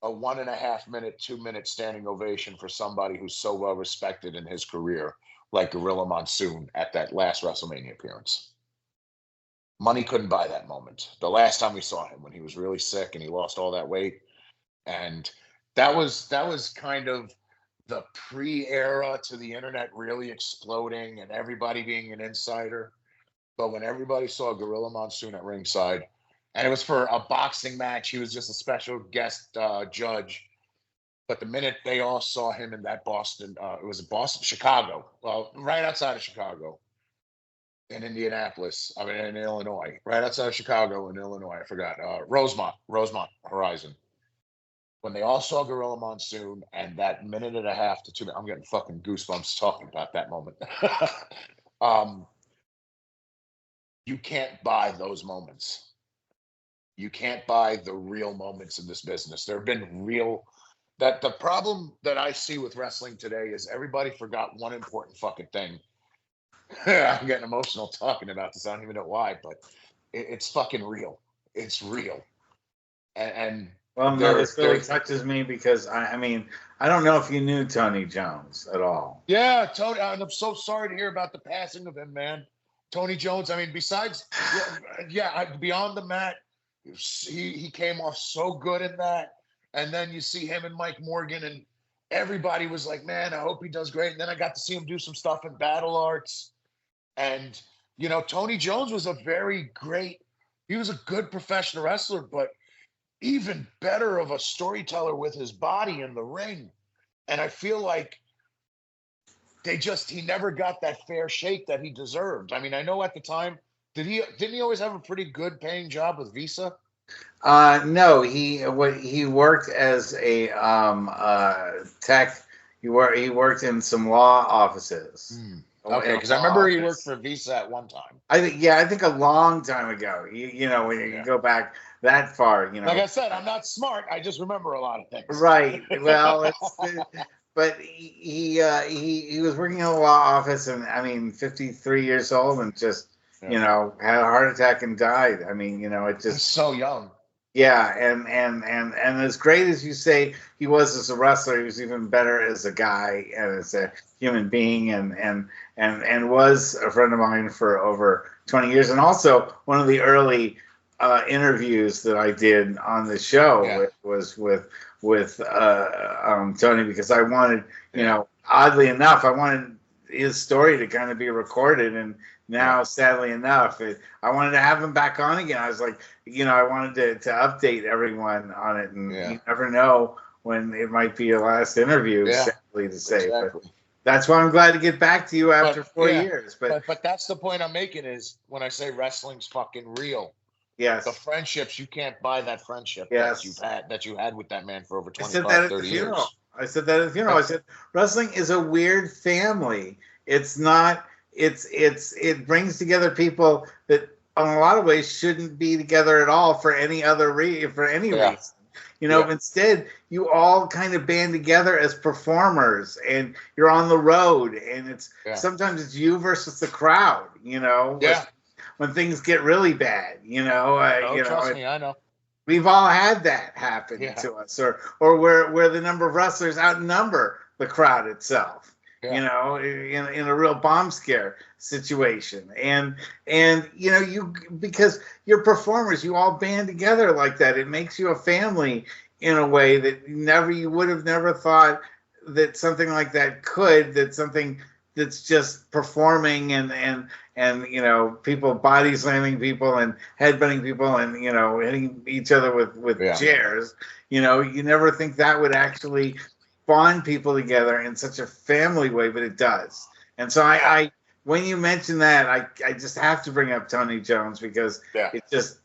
a 1.5 minute, 2 minute standing ovation for somebody who's so well respected in his career, like Gorilla Monsoon at that last WrestleMania appearance. Money couldn't buy that moment. The last time we saw him when he was really sick and he lost all that weight, and that was kind of the pre-era to the internet really exploding and everybody being an insider. But when everybody saw Gorilla Monsoon at ringside, and it was for a boxing match, he was just a special guest judge. But the minute they all saw him in that Boston, it was Boston, Chicago, well, right outside of Chicago, in Indianapolis, I mean, in Illinois, right outside of Chicago in Illinois, I forgot, Rosemont Horizon. When they all saw Gorilla Monsoon and that minute and a half to 2 minutes, I'm getting fucking goosebumps talking about that moment. um, you can't buy those moments. You can't buy the real moments in this business. There have been real, that the problem that I see with wrestling today is everybody forgot one important fucking thing. I'm getting emotional talking about this. I don't even know why, but it's fucking real. It's real. And well, no, this really touches me because I mean, I don't know if you knew Tony Jones at all. Yeah, Tony, I'm so sorry to hear about the passing of him, man. Tony Jones, I mean, besides, beyond the mat, he came off so good in that. And then you see him and Mike Morgan, and everybody was like, man, I hope he does great. And then I got to see him do some stuff in Battle Arts. And, you know, Tony Jones was he was a good professional wrestler, but even better of a storyteller with his body in the ring. And I feel like he never got that fair shake that he deserved. I mean, I know at the time, didn't he always have a pretty good paying job with Visa? No, he worked as a tech. He worked in some law offices. Okay, because I remember he worked for Visa at one time. I think a long time ago. You know, when you go back that far, you know. Like I said, I'm not smart. I just remember a lot of things. Right. Well, but he was working in a law office, and I mean, 53 years old, and just you know, had a heart attack and died. I mean, you know, it just so young. Yeah, and as great as you say he was as a wrestler, he was even better as a guy and as a human being, and was a friend of mine for over 20 years, and also one of the early interviews that I did on the show was with Tony, because I wanted, you know, oddly enough, I wanted his story to kind of be recorded, and now, sadly enough, I wanted to have him back on again. I was like, you know, I wanted to update everyone on it, and you never know when it might be your last interview, sadly to say. Exactly. But that's why I'm glad to get back to you after 4 years. But that's the point I'm making, is when I say wrestling's fucking real. Yes. The friendships, you can't buy that friendship that you had with that man for over 25, 30 years. I said that at the funeral. I said, wrestling is a weird family. It's not. It brings together people that, in a lot of ways, shouldn't be together at all for any other reason. You know, instead, you all kind of band together as performers, and you're on the road, and it's sometimes it's you versus the crowd. You know, when things get really bad. You know, trust me, I know. We've all had that happen to us, or where the number of wrestlers outnumber the crowd itself. You know, in a real bomb scare situation, and you know, because you're performers, you all band together like that. It makes you a family in a way that you would have never thought that something like that could. That something that's just performing and you know, people body slamming people and headbutting people and, you know, hitting each other with chairs. You know, you never think that would actually bond people together in such a family way, but it does. And so I when you mention that, I just have to bring up Tony Jones, because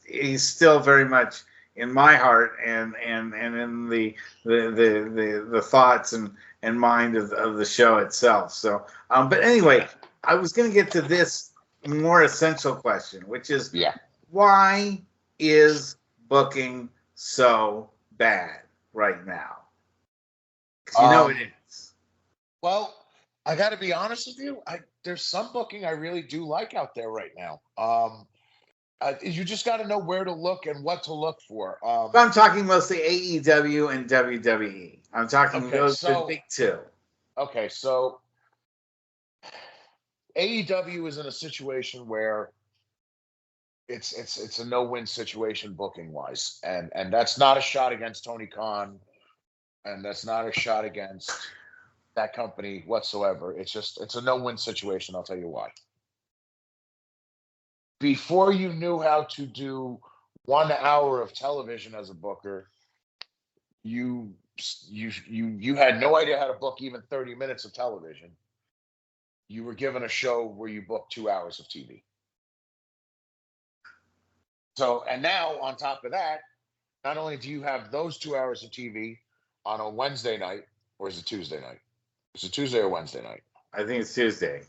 he's still very much in my heart and in the thoughts and mind of the show itself. So, but anyway, I was going to get to this more essential question, which is why is booking so bad right now? Because you know it is. Well, I got to be honest with you. There's some booking I really do like out there right now. You just got to know where to look and what to look for. I'm talking mostly AEW and WWE. I'm talking those the big two. Okay, so AEW is in a situation where it's a no-win situation booking wise, and that's not a shot against Tony Khan, and that's not a shot against that company whatsoever. It's a no-win situation. I'll tell you why. Before you knew how to do 1 hour of television as a booker, you you had no idea how to book even 30 minutes of television. You were given a show where you booked 2 hours of TV. So, and now on top of that, not only do you have those 2 hours of TV on a Wednesday night, or is it Tuesday night? Is it Tuesday or Wednesday night? I think it's Tuesday.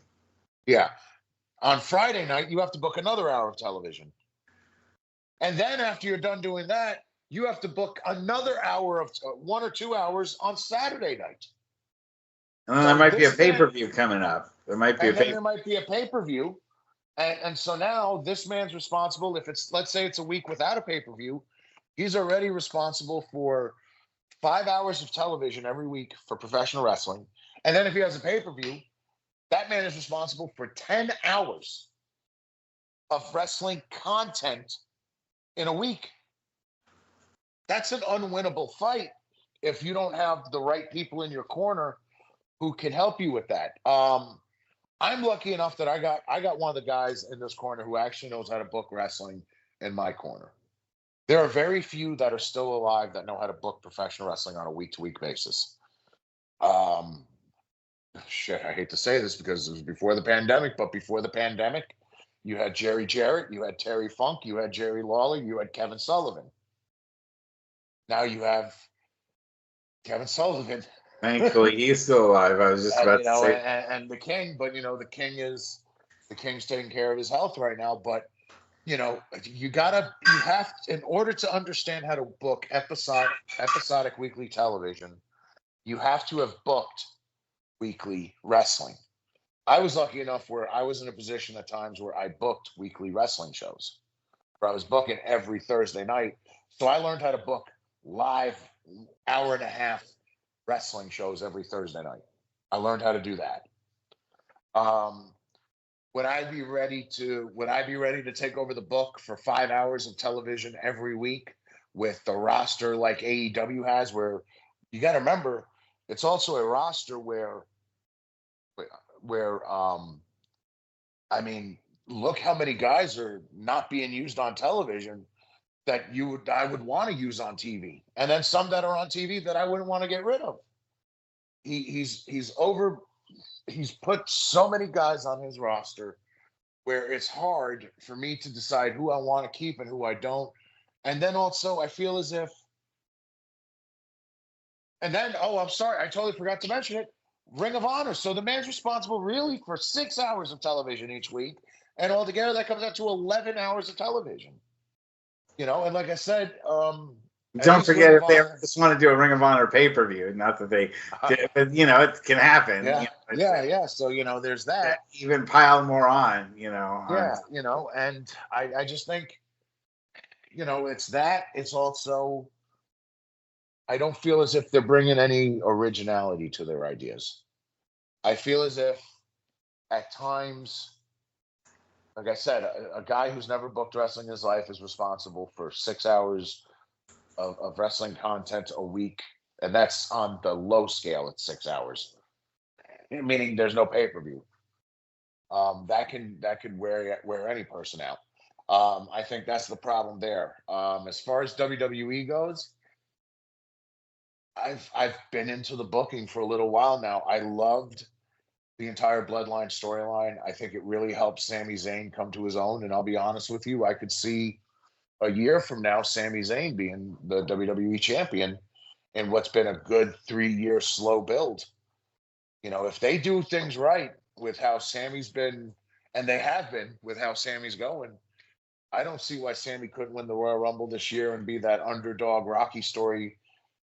Yeah. On Friday night, you have to book another hour of television. And then after you're done doing that, you have to book another hour of 1 or 2 hours on Saturday night. And then there might be a pay-per-view coming up. There might be there might be a pay-per-view. And so now this man's responsible. If it's, let's say it's a week without a pay-per-view, he's already responsible for 5 hours of television every week for professional wrestling. And then if he has a pay-per-view, that man is responsible for 10 hours of wrestling content in a week. That's an unwinnable fight if you don't have the right people in your corner who can help you with that. I'm lucky enough that I got one of the guys in this corner who actually knows how to book wrestling in my corner. There are very few that are still alive that know how to book professional wrestling on a week-to-week basis. Shit, I hate to say this because it was before the pandemic, but before the pandemic, you had Jerry Jarrett, you had Terry Funk, you had Jerry Lawler, you had Kevin Sullivan. Now you have Kevin Sullivan. Thankfully, he's still alive. I was just about to say. And the King, but the King's taking care of his health right now. But you have, in order to understand how to book episodic weekly television, you have to have booked weekly wrestling. I was lucky enough where I was in a position at times where I booked weekly wrestling shows, where I was booking every Thursday night. So I learned how to book live hour-and-a-half wrestling shows every Thursday night. I learned how to do that. Would I be ready to take over the book for 5 hours of television every week with the roster like AEW has, where you got to remember it's also a roster where I mean, look how many guys are not being used on television that I would want to use on TV, and then some that are on TV that I wouldn't want to get rid of. He's put so many guys on his roster where it's hard for me to decide who I want to keep and who I don't. And then also I feel as if, and then, oh, I'm sorry, I totally forgot to mention it. Ring of Honor. So the man's responsible really for 6 hours of television each week. And altogether that comes out to 11 hours of television. And like I said, don't forget if they just want to do a Ring of Honor pay-per-view, not that they, but it can happen. Yeah. So there's that. Even pile more on. And I just think, it's that. It's also, I don't feel as if they're bringing any originality to their ideas. I feel as if at times, like I said, a guy who's never booked wrestling in his life is responsible for 6 hours of wrestling content a week, and that's on the low scale at 6 hours, meaning there's no pay-per-view. That could wear any person out. I think that's the problem there. As far as WWE goes, I've been into the booking for a little while now. I loved the entire Bloodline storyline. I think it really helped Sami Zayn come to his own, and I'll be honest with you, I could see a year from now, Sami Zayn being the WWE champion in what's been a good 3-year slow build. If they do things right with how Sami's been, and they have been with how Sami's going, I don't see why Sami couldn't win the Royal Rumble this year and be that underdog Rocky story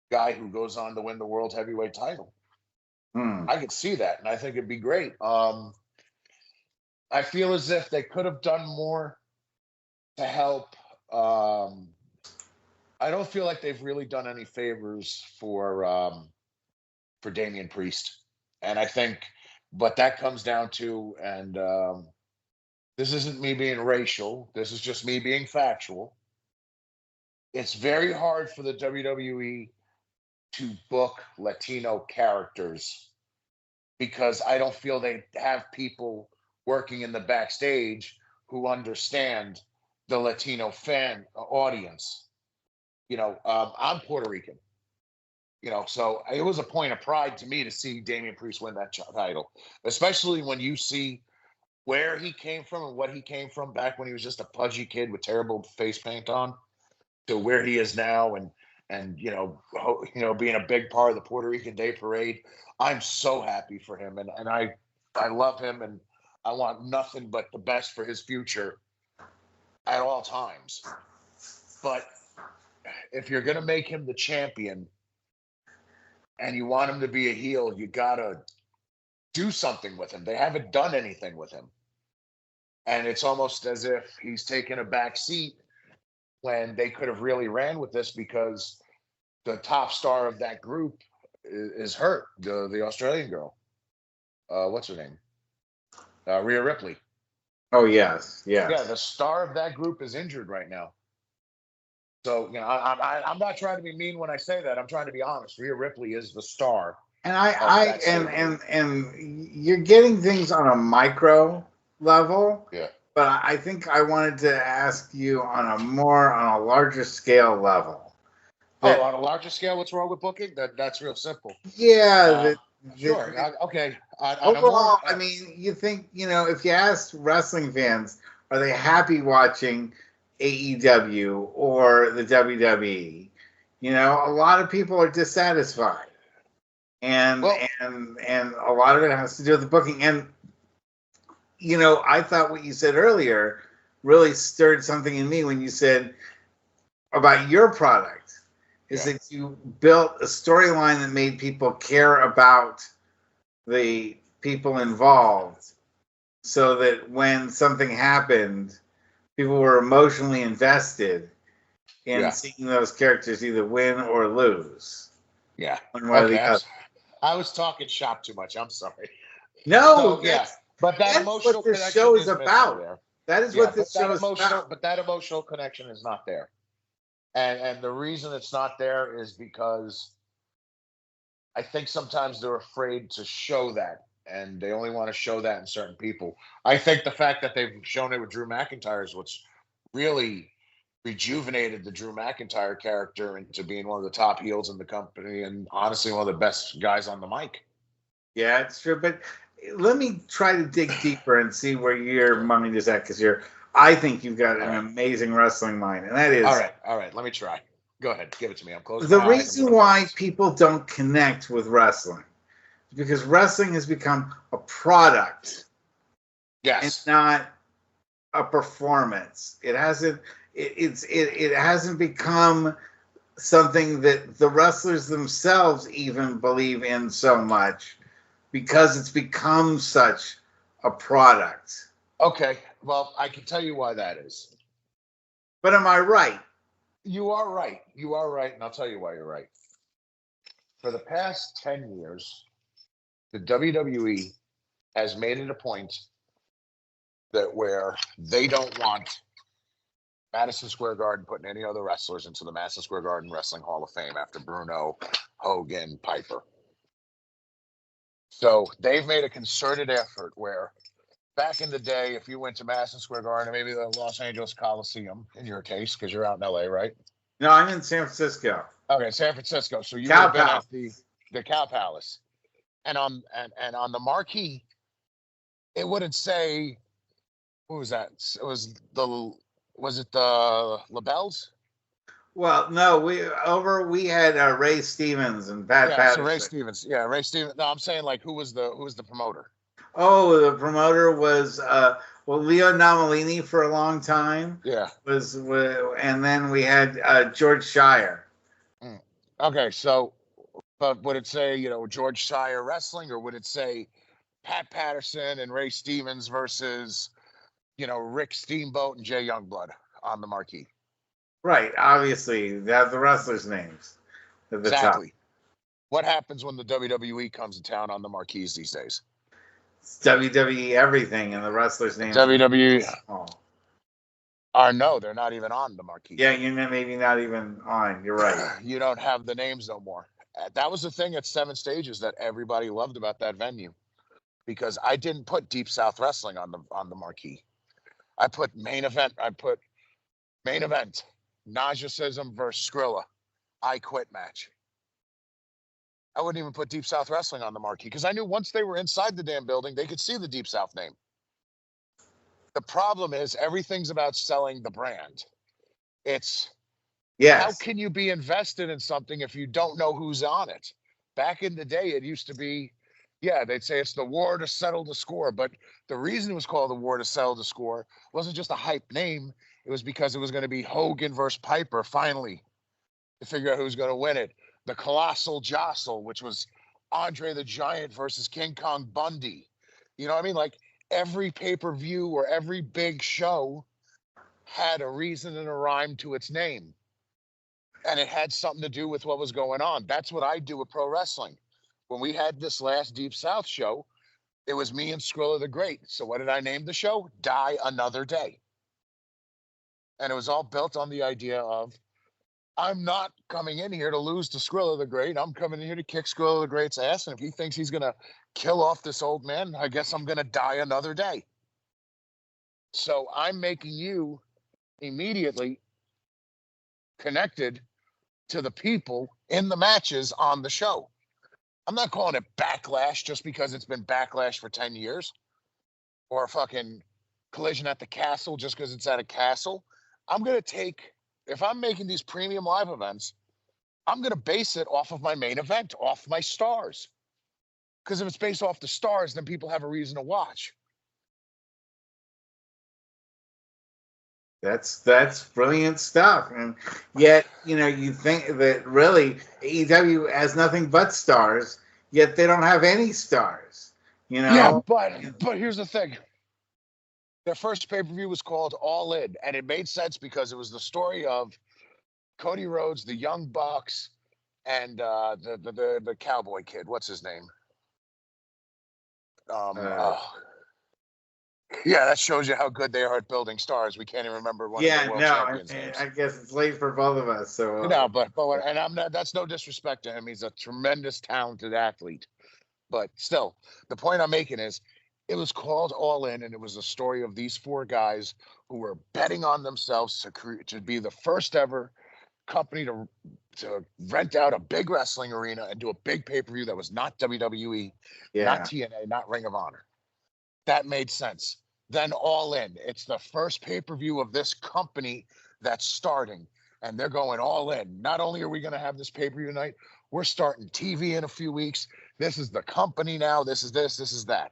guy who goes on to win the World Heavyweight title. I could see that, and I think it'd be great. I feel as if they could have done more to help. I don't feel like they've really done any favors for Damian Priest, and I think, but that comes down to, and this isn't me being racial. This is just me being factual. It's very hard for the WWE to book Latino characters because I don't feel they have people working in the backstage who understand the Latino fan audience. I'm Puerto Rican. So it was a point of pride to me to see Damian Priest win that title, especially when you see where he came from and what he came from back when he was just a pudgy kid with terrible face paint on, to where he is now, and being a big part of the Puerto Rican Day Parade. I'm so happy for him, and I love him, and I want nothing but the best for his future at all times. But if you're gonna make him the champion and you want him to be a heel, you gotta do something with him. They haven't done anything with him, and it's almost as if he's taken a back seat when they could have really ran with this, because the top star of that group is hurt. The Australian girl, what's her name? Rhea Ripley. Oh yes. Yeah, the star of that group is injured right now. So I'm not trying to be mean when I say that. I'm trying to be honest. Rhea Ripley is the star. And you're getting things on a micro level. Yeah. But I think I wanted to ask you on a larger scale level. On a larger scale, what's wrong with booking? That's real simple. Yeah. Sure. Okay. Overall, I mean, you think, if you ask wrestling fans, are they happy watching AEW or the WWE? A lot of people are dissatisfied. And a lot of it has to do with the booking. And I thought what you said earlier really stirred something in me when you said about your product is that you built a storyline that made people care about the people involved, so that when something happened, people were emotionally invested in seeing those characters either win or lose. Yeah. Okay. I was talking shop too much. I'm sorry. No. But that emotional what this show is about. That is what this show is about. But that emotional connection is not there. And the reason it's not there is because I think sometimes they're afraid to show that, and they only want to show that in certain people. I think the fact that they've shown it with Drew McIntyre is what's really rejuvenated the Drew McIntyre character into being one of the top heels in the company, and honestly one of the best guys on the mic. Yeah, it's true. But let me try to dig deeper and see where your mind is at, because I think you've got an amazing wrestling mind, and that is all right. Let me try. Go ahead, give it to me. I'm close. The reason why people don't connect with wrestling is because wrestling has become a product. Yes, it's not a performance. It hasn't. It hasn't become something that the wrestlers themselves even believe in so much, because it's become such a product. Okay, well, I can tell you why that is. But am I right? You are right. You are right, and I'll tell you why you're right. For the past 10 years, the WWE has made it a point that where they don't want Madison Square Garden putting any other wrestlers into the Madison Square Garden Wrestling Hall of Fame after Bruno, Hogan, Piper. So they've made a concerted effort where back in the day, if you went to Madison Square Garden, maybe the Los Angeles Coliseum, in your case, because you're out in LA, right? No, I'm in San Francisco. Okay, San Francisco. So you would have been at the Cow Palace, and on the marquee, it wouldn't say, who was that? Was it the LaBelles? Well, no, we had Ray Stevens and Pat Patterson. So Ray Stevens. Yeah, Ray Stevens. No, I'm saying, like, who was the promoter? Oh, the promoter was Leo Nomalini for a long time. Yeah. And then we had George Shire. Okay, so, but would it say, George Shire Wrestling, or would it say Pat Patterson and Ray Stevens versus, Rick Steamboat and Jay Youngblood on the marquee? Right. Obviously, they have the wrestlers' names at the top. What happens when the WWE comes to town on the marquees these days? It's WWE everything, and the wrestlers' names. WWE. No, they're not even on the marquee. Yeah, maybe not even on. You're right. You don't have the names no more. That was the thing at 7 Stages that everybody loved about that venue. because I didn't put Deep South Wrestling on the marquee. I put main event. Najacism versus Skrilla. I quit match. I wouldn't even put Deep South Wrestling on the marquee because I knew once they were inside the damn building, they could see the Deep South name. The problem is everything's about selling the brand. It's how can you be invested in something if you don't know who's on it? Back in the day, it used to be, they'd say it's the war to settle the score. But the reason it was called the war to settle the score wasn't just a hype name. It was because it was going to be Hogan versus Piper finally to figure out who's going to win it. The Colossal Jostle, which was Andre the Giant versus King Kong Bundy. You know what I mean? Like every pay-per-view or every big show had a reason and a rhyme to its name. And it had something to do with what was going on. That's what I do with pro wrestling. When we had this last Deep South show, it was me and Skrilla the Great. So what did I name the show? Die Another Day. And it was all built on the idea of, I'm not coming in here to lose to Skrilla the Great. I'm coming in here to kick Skrilla the Great's ass. And if he thinks he's going to kill off this old man, I guess I'm going to die another day. So I'm making you immediately connected to the people in the matches on the show. I'm not calling it Backlash just because it's been Backlash for 10 years or fucking Collision at the Castle just because it's at a castle. I'm going to take, if I'm making these premium live events, I'm going to base it off of my main event, off my stars. Because if it's based off the stars, then people have a reason to watch. That's brilliant stuff. And yet, you think that really AEW has nothing but stars, yet they don't have any stars. Yeah, but here's the thing. Their first pay-per-view was called All In, and it made sense because it was the story of Cody Rhodes, the Young Bucks, and the Cowboy Kid. What's his name? That shows you how good they are at building stars. We can't even remember one of the world champions' names. I guess it's late for both of us. So and I'm not. That's no disrespect to him. He's a tremendous, talented athlete. But still, the point I'm making is, it was called All In, and it was the story of these four guys who were betting on themselves to be the first ever company to rent out a big wrestling arena and do a big pay-per-view that was not WWE, not TNA, not Ring of Honor. That made sense. Then All In. It's the first pay-per-view of this company that's starting, and they're going all in. Not only are we going to have this pay-per-view night, we're starting TV in a few weeks. This is the company now. This is this is that.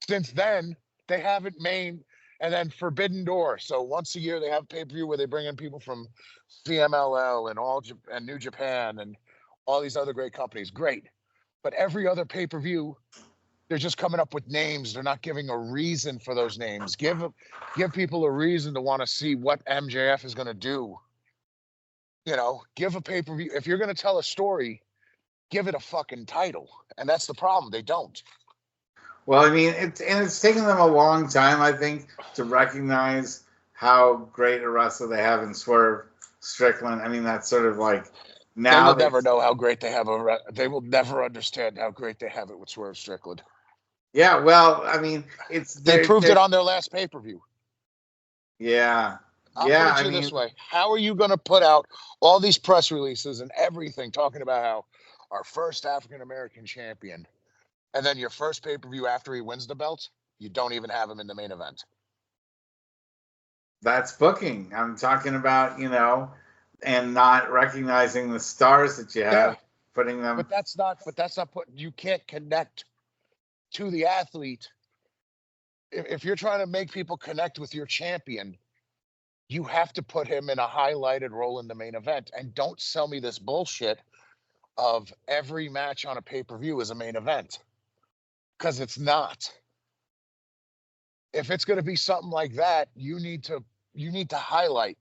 Since then, they haven't made, and then Forbidden Door. So once a year, they have pay-per-view where they bring in people from CMLL and New Japan and all these other great companies. Great. But every other pay-per-view, they're just coming up with names. They're not giving a reason for those names. Give people a reason to want to see what MJF is going to do. Give a pay-per-view. If you're going to tell a story, give it a fucking title. And that's the problem. They don't. Well, I mean, it's taken them a long time, I think, to recognize how great a wrestler they have in Swerve Strickland. I mean, that's sort of like now they will never know how great they have they will never understand how great they have it with Swerve Strickland. Yeah, well, I mean, they proved it on their last pay-per-view. Yeah. I'll put it this way. How are you going to put out all these press releases and everything talking about how our first African-American champion, and then your first pay-per-view after he wins the belt, you don't even have him in the main event? That's booking. I'm talking about, and not recognizing the stars that you have, putting them. But that's not putting. You can't connect to the athlete. If you're trying to make people connect with your champion, you have to put him in a highlighted role in the main event. And don't sell me this bullshit of every match on a pay-per-view is a main event. Because it's not. If it's going to be something like that, you need to highlight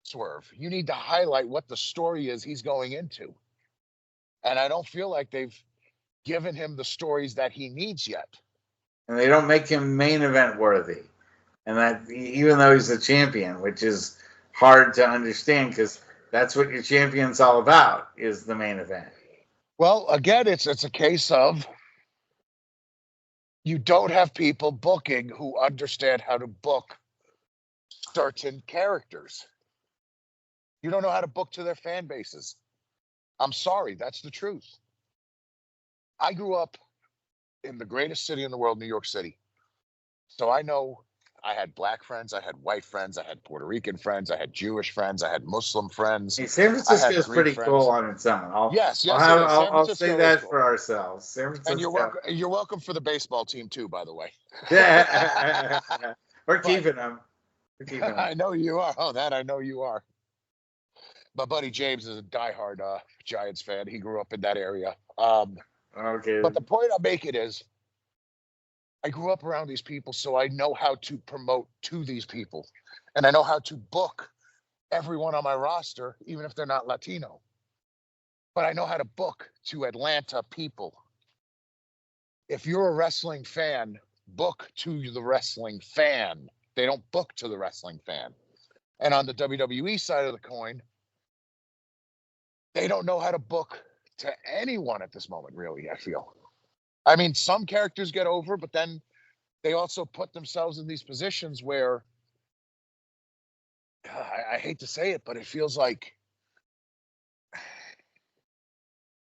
Swerve. You need to highlight what the story is he's going into. And I don't feel like they've given him the stories that he needs yet. And they don't make him main event worthy. And that, even though he's a champion, which is hard to understand because that's what your champion's all about, is the main event. Well, again, it's a case of You don't have people booking who understand how to book certain characters. You don't know how to book to their fan bases. I'm sorry, that's the truth. I grew up in the greatest city in the world, New York City. So I know I had black friends, I had white friends, I had Puerto Rican friends, I had Jewish friends, I had Muslim friends, Hey, San I Francisco had is Greek pretty cool friends. on its own. Yes, yes, it is. San I'll say Francisco is that cool. for ourselves. San And Francisco. you're welcome for the baseball team too, by the way. Yeah, we're But keeping them. We're keeping them. I know you are. Oh, that I know you are. My buddy James is a diehard Giants fan. He grew up in that area. Okay. But the point I'm making is I grew up around these people, so I know how to promote to these people. And I know how to book everyone on my roster, even if they're not Latino. But I know how to book to Atlanta people. If you're a wrestling fan, book to the wrestling fan. They don't book to the wrestling fan. And on the WWE side of the coin, they don't know how to book to anyone at this moment, really, I feel. I mean, some characters get over, but then they also put themselves in these positions where I hate to say it, but it feels like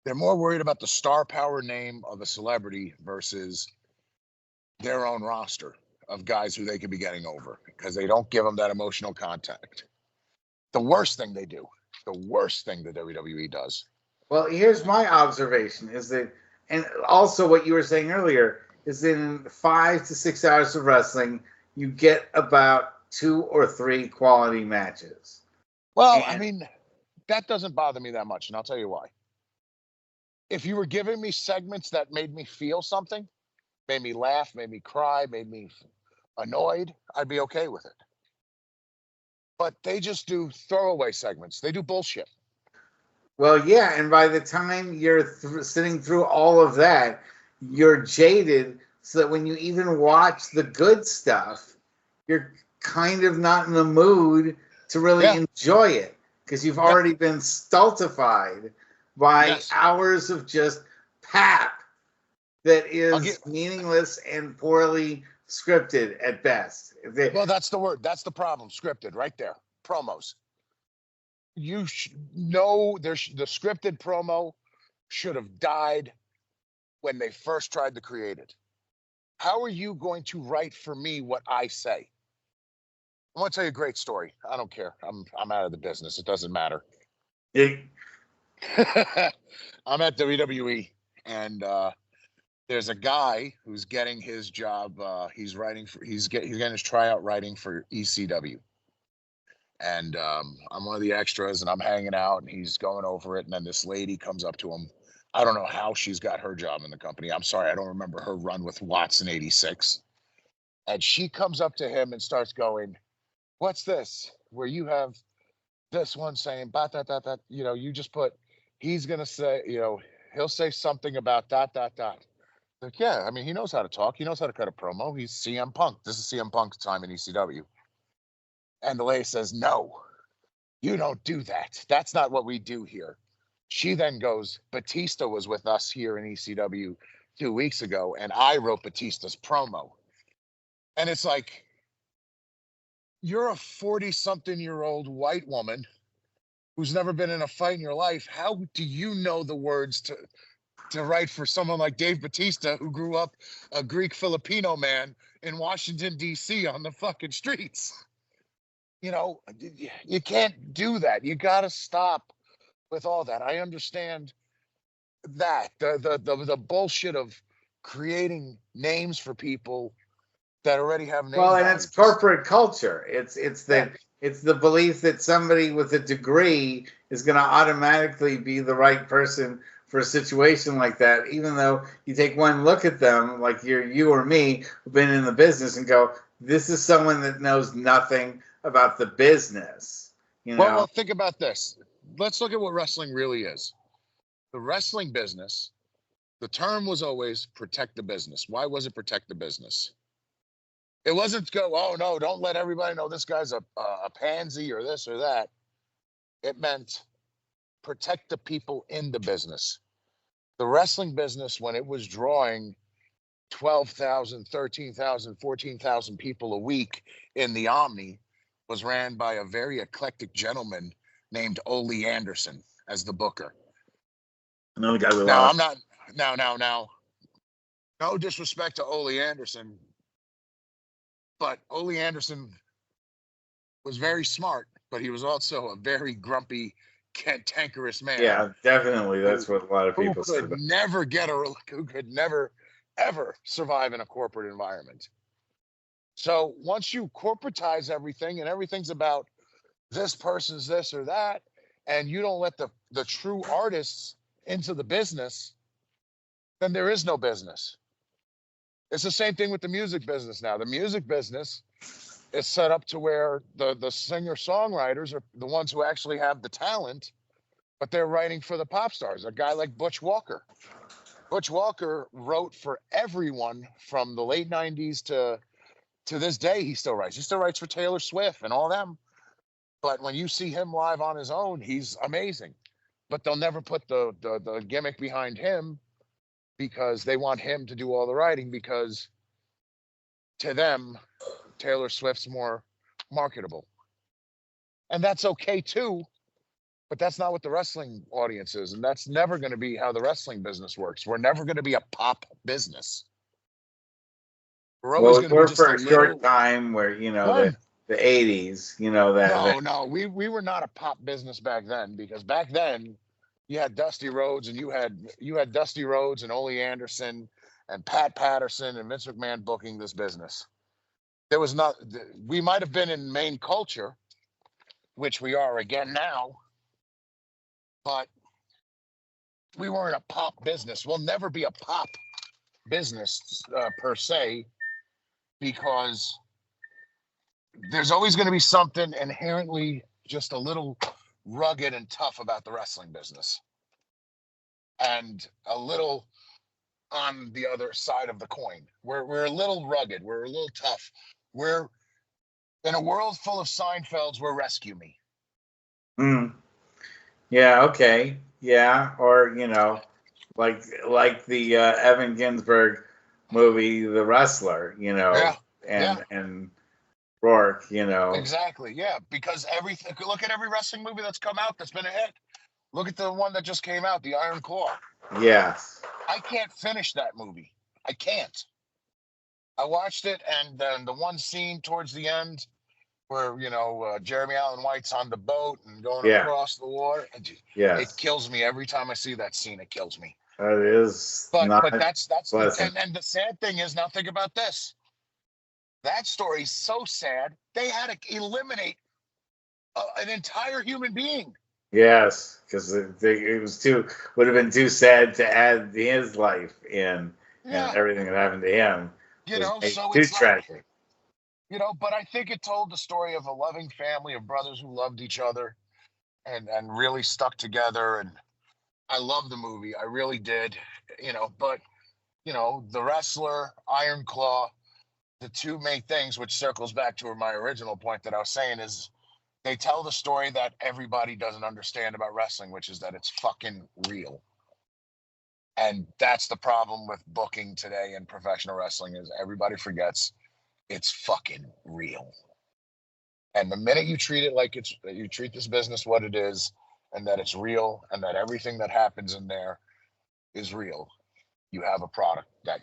they're more worried about the star power name of a celebrity versus their own roster of guys who they could be getting over because they don't give them that emotional contact. The worst thing they do, the worst thing the WWE does. Well, here's my observation: is that, and also what you were saying earlier is that in 5 to 6 hours of wrestling, you get about 2 or 3 quality matches. Well, I And mean, that doesn't bother me that much, and I'll tell you why. If you were giving me segments that made me feel something, made me laugh, made me cry, made me annoyed, I'd be okay with it. But they just do throwaway segments. They do bullshit. well, yeah, and by the time you're sitting through all of that, you're jaded, so that when you even watch the good stuff, you're kind of not in the mood to really Yeah, enjoy it because you've yeah, already been stultified by yes. hours of just pap that I'll get. is meaningless and poorly scripted at best. Well, that's the word. That's the problem. Scripted, right there. Promos. You know, there's the scripted promo should have died when they first tried to create it. How are you going to write for me what I say? I want to tell you a great story. I don't care. I'm out of the business. It doesn't matter. It, I'm at WWE, and there's a guy who's getting his job. He's getting his tryout writing for ECW, and I'm one of the extras, and I'm hanging out, and he's going over it, and then this lady comes up to him. I don't know how she's got her job in the company. I'm sorry, I don't remember her run with Watts in '86. And she comes up to him and starts going, "What's this? Where you have this one saying, ba dot dot dot, you just put, he's gonna say, he'll say something about dot dot dot." Like, yeah, I mean, he knows how to talk. He knows how to cut a promo. He's CM Punk. This is CM Punk's time in ECW. And the lady says, "No, you don't do that. That's not what we do here." She then goes, "Batista was with us here in ECW 2 weeks ago, and I wrote Batista's promo." And it's like, you're a 40-something-year-old white woman who's never been in a fight in your life. How do you know the words to write for someone like Dave Batista, who grew up a Greek Filipino man in Washington, D.C. on the fucking streets? You can't do that. You got to stop with all that. I understand that the bullshit of creating names for people that already have name well, and it's value. corporate culture. It's Yeah, that it's the belief that somebody with a degree is going to automatically be the right person for a situation like that, even though you take one look at them, like you or me, who've been in the business, and go, "This is someone that knows nothing about the business." You know, well, think about this. Let's look at what wrestling really is. The wrestling business, the term was always protect the business. Why was it protect the business? It wasn't go, "Oh no, don't let everybody know this guy's a pansy or this or that." It meant protect the people in the business. The wrestling business, when it was drawing 12,000, 13,000, 14,000 people a week in the Omni was ran by a very eclectic gentleman named Ole Anderson as the booker. Another guy we Now, lost. I'm not, now, no disrespect to Ole Anderson, but Ole Anderson was very smart, but he was also a very grumpy, cantankerous man. Yeah, definitely. That's what a lot of Who people said. could never who could never, ever survive in a corporate environment. So once you corporatize everything and everything's about this person's this or that, and you don't let the true artists into the business, then there is no business. It's the same thing with the music business now. The music business is set up to where the singer-songwriters are the ones who actually have the talent, but they're writing for the pop stars. A guy like Butch Walker. Butch Walker wrote for everyone from the late 90s to this day. He still writes. He still writes for Taylor Swift and all them. But when you see him live on his own, he's amazing. But they'll never put the gimmick behind him because they want him to do all the writing, because to them, Taylor Swift's more marketable. And that's okay too, but that's not what the wrestling audience is. And that's never going to be how the wrestling business works. We're never going to be a pop business. We're always going to be just for a a short little time where, when. the 80s, that. No, we were not a pop business back then, because back then you had Dusty Rhodes and you had Dusty Rhodes and Ole Anderson and Pat Patterson and Vince McMahon booking this business. There was not, we might have been in main culture, which we are again now, but we weren't a pop business. We'll never be a pop business per se, because there's always going to be something inherently just a little rugged and tough about the wrestling business, and a little on the other side of the coin. We're a little rugged. We're a little tough. We're in a world full of Seinfelds. We're Rescue Me. Mm. Yeah. Okay. Yeah. Or like the Evan Ginsberg movie, The Wrestler. And Rourke. Exactly. Yeah, because everything. Look at every wrestling movie that's come out that's been a hit. Look at the one that just came out, The Iron Claw. Yes. I can't finish that movie. I can't. I watched it, and then the one scene towards the end where Jeremy Allen White's on the boat and going across the water. Yes. It kills me every time I see that scene. It kills me. That is But not that's pleasant. and the sad thing is, now think about this. That story is so sad. They had to eliminate an entire human being. Yes, because it was would have been too sad to add his life in, and everything that happened to him. So too it's tragic. But I think it told the story of a loving family of brothers who loved each other and really stuck together. And I love the movie. I really did. But The Wrestler, Iron Claw, the two main things, which circles back to my original point that I was saying, is they tell the story that everybody doesn't understand about wrestling, which is that it's fucking real. And that's the problem with booking today in professional wrestling, is everybody forgets it's fucking real. And the minute you treat it like you treat this business what it is, and that it's real, and that everything that happens in there is real, you have a product that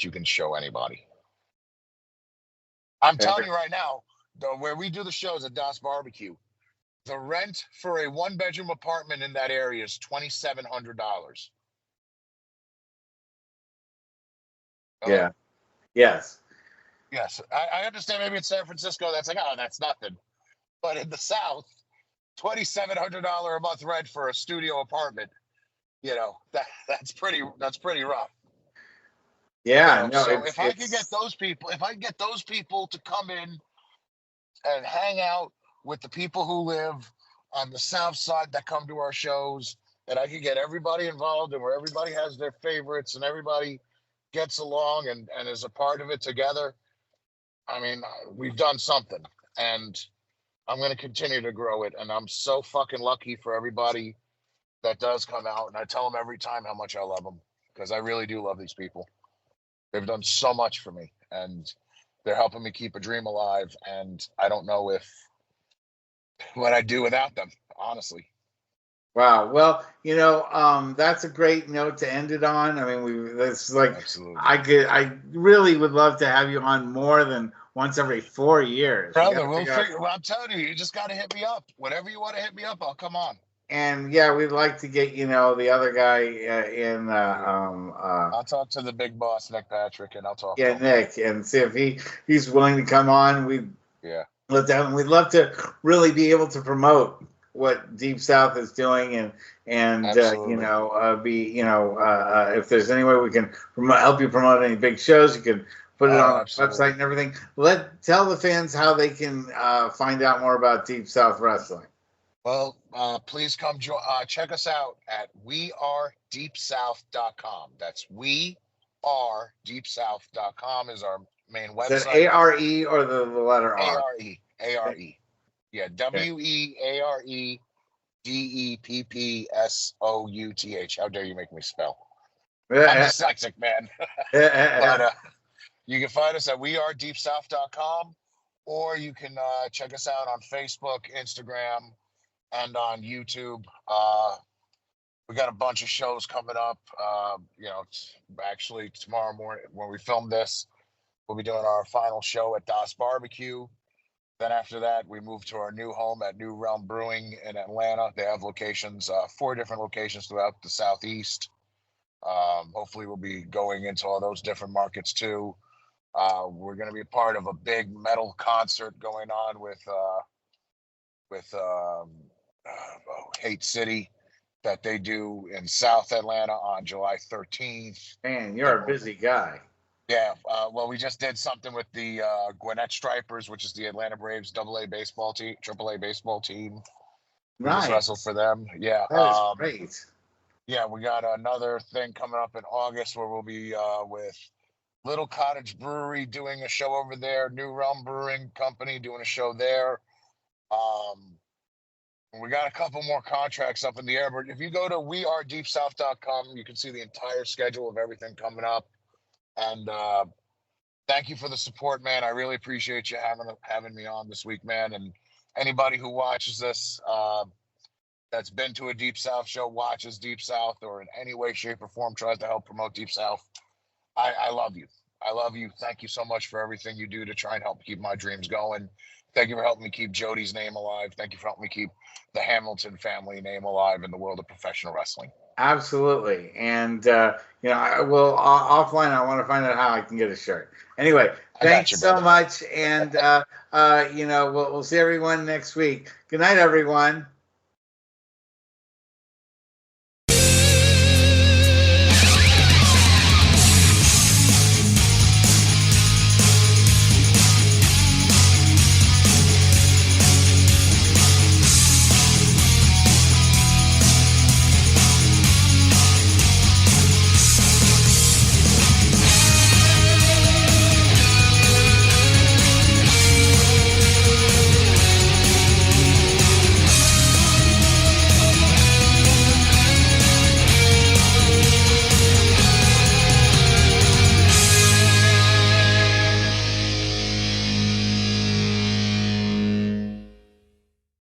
you can show anybody. I'm telling you right now, where we do the shows at Das Barbecue, the rent for a one-bedroom apartment in that area is $2,700. Yeah. Yes. Yes. I understand maybe in San Francisco, that's like, oh, that's nothing. But in the South, $2,700 a month rent for a studio apartment, that's pretty rough. Yeah. No. So if I could get those people to come in and hang out with the people who live on the South Side that come to our shows, and I could get everybody involved, and where everybody has their favorites and everybody gets along and is a part of it together, I mean, we've done something, and I'm going to continue to grow it. And I'm so fucking lucky for everybody that does come out. And I tell them every time how much I love them, because I really do love these people. They've done so much for me, and they're helping me keep a dream alive. And I don't know what I'd do without them, honestly. Wow. Well, that's a great note to end it on. I mean, that's like, Absolutely. I really would love to have you on more than once every 4 years. Brother, we'll figure. Well, I'm telling you, you just got to hit me up. Whenever you want to hit me up, I'll come on. And yeah, we'd like to get the other guy in. I'll talk to the big boss, Nick Patrick, and I'll talk. Yeah, to him. Nick, and see if he's willing to come on. We'd love to really be able to promote what Deep South is doing, and if there's any way we can help you promote any big shows, you can put it on our website and everything. Tell the fans how they can find out more about Deep South Wrestling. Well, please come check us out at wearedeepsouth.com. That's wearedeepsouth.com is our main website. Is that A-R-E or the letter R? A-R-E. Yeah, WeareDeepsouth. How dare you make me spell? I'm dyslexic, man. But you can find us at wearedeepsouth.com, or you can check us out on Facebook, Instagram, and on YouTube. We got a bunch of shows coming up. Actually tomorrow morning when we film this, we'll be doing our final show at Das Barbecue. Then after that, we move to our new home at New Realm Brewing in Atlanta. They have locations, 4 different locations throughout the Southeast. Hopefully we'll be going into all those different markets too. We're going to be part of a big metal concert going on with Hate City that they do in South Atlanta on July 13th. Man, you're a busy guy. Yeah. Well, we just did something with the Gwinnett Stripers, which is the Atlanta Braves AAA baseball team. We just wrestled for them. Yeah. That is great. Yeah, we got another thing coming up in August where we'll be with Little Cottage Brewery doing a show over there. New Realm Brewing Company doing a show there. We got a couple more contracts up in the air, but if you go to wearedeepsouth.com, you can see the entire schedule of everything coming up. And thank you for the support, man. I really appreciate you having me on this week, man. And anybody who watches this that's been to a Deep South show, watches Deep South, or in any way, shape, or form tries to help promote Deep South, I love you. I love you. Thank you so much for everything you do to try and help keep my dreams going. Thank you for helping me keep Jody's name alive. Thank you for helping me keep the Hamilton family name alive in the world of professional wrestling. Absolutely. And, I will offline, I want to find out how I can get a shirt. Anyway, thanks so much. And, we'll see everyone next week. Good night, everyone.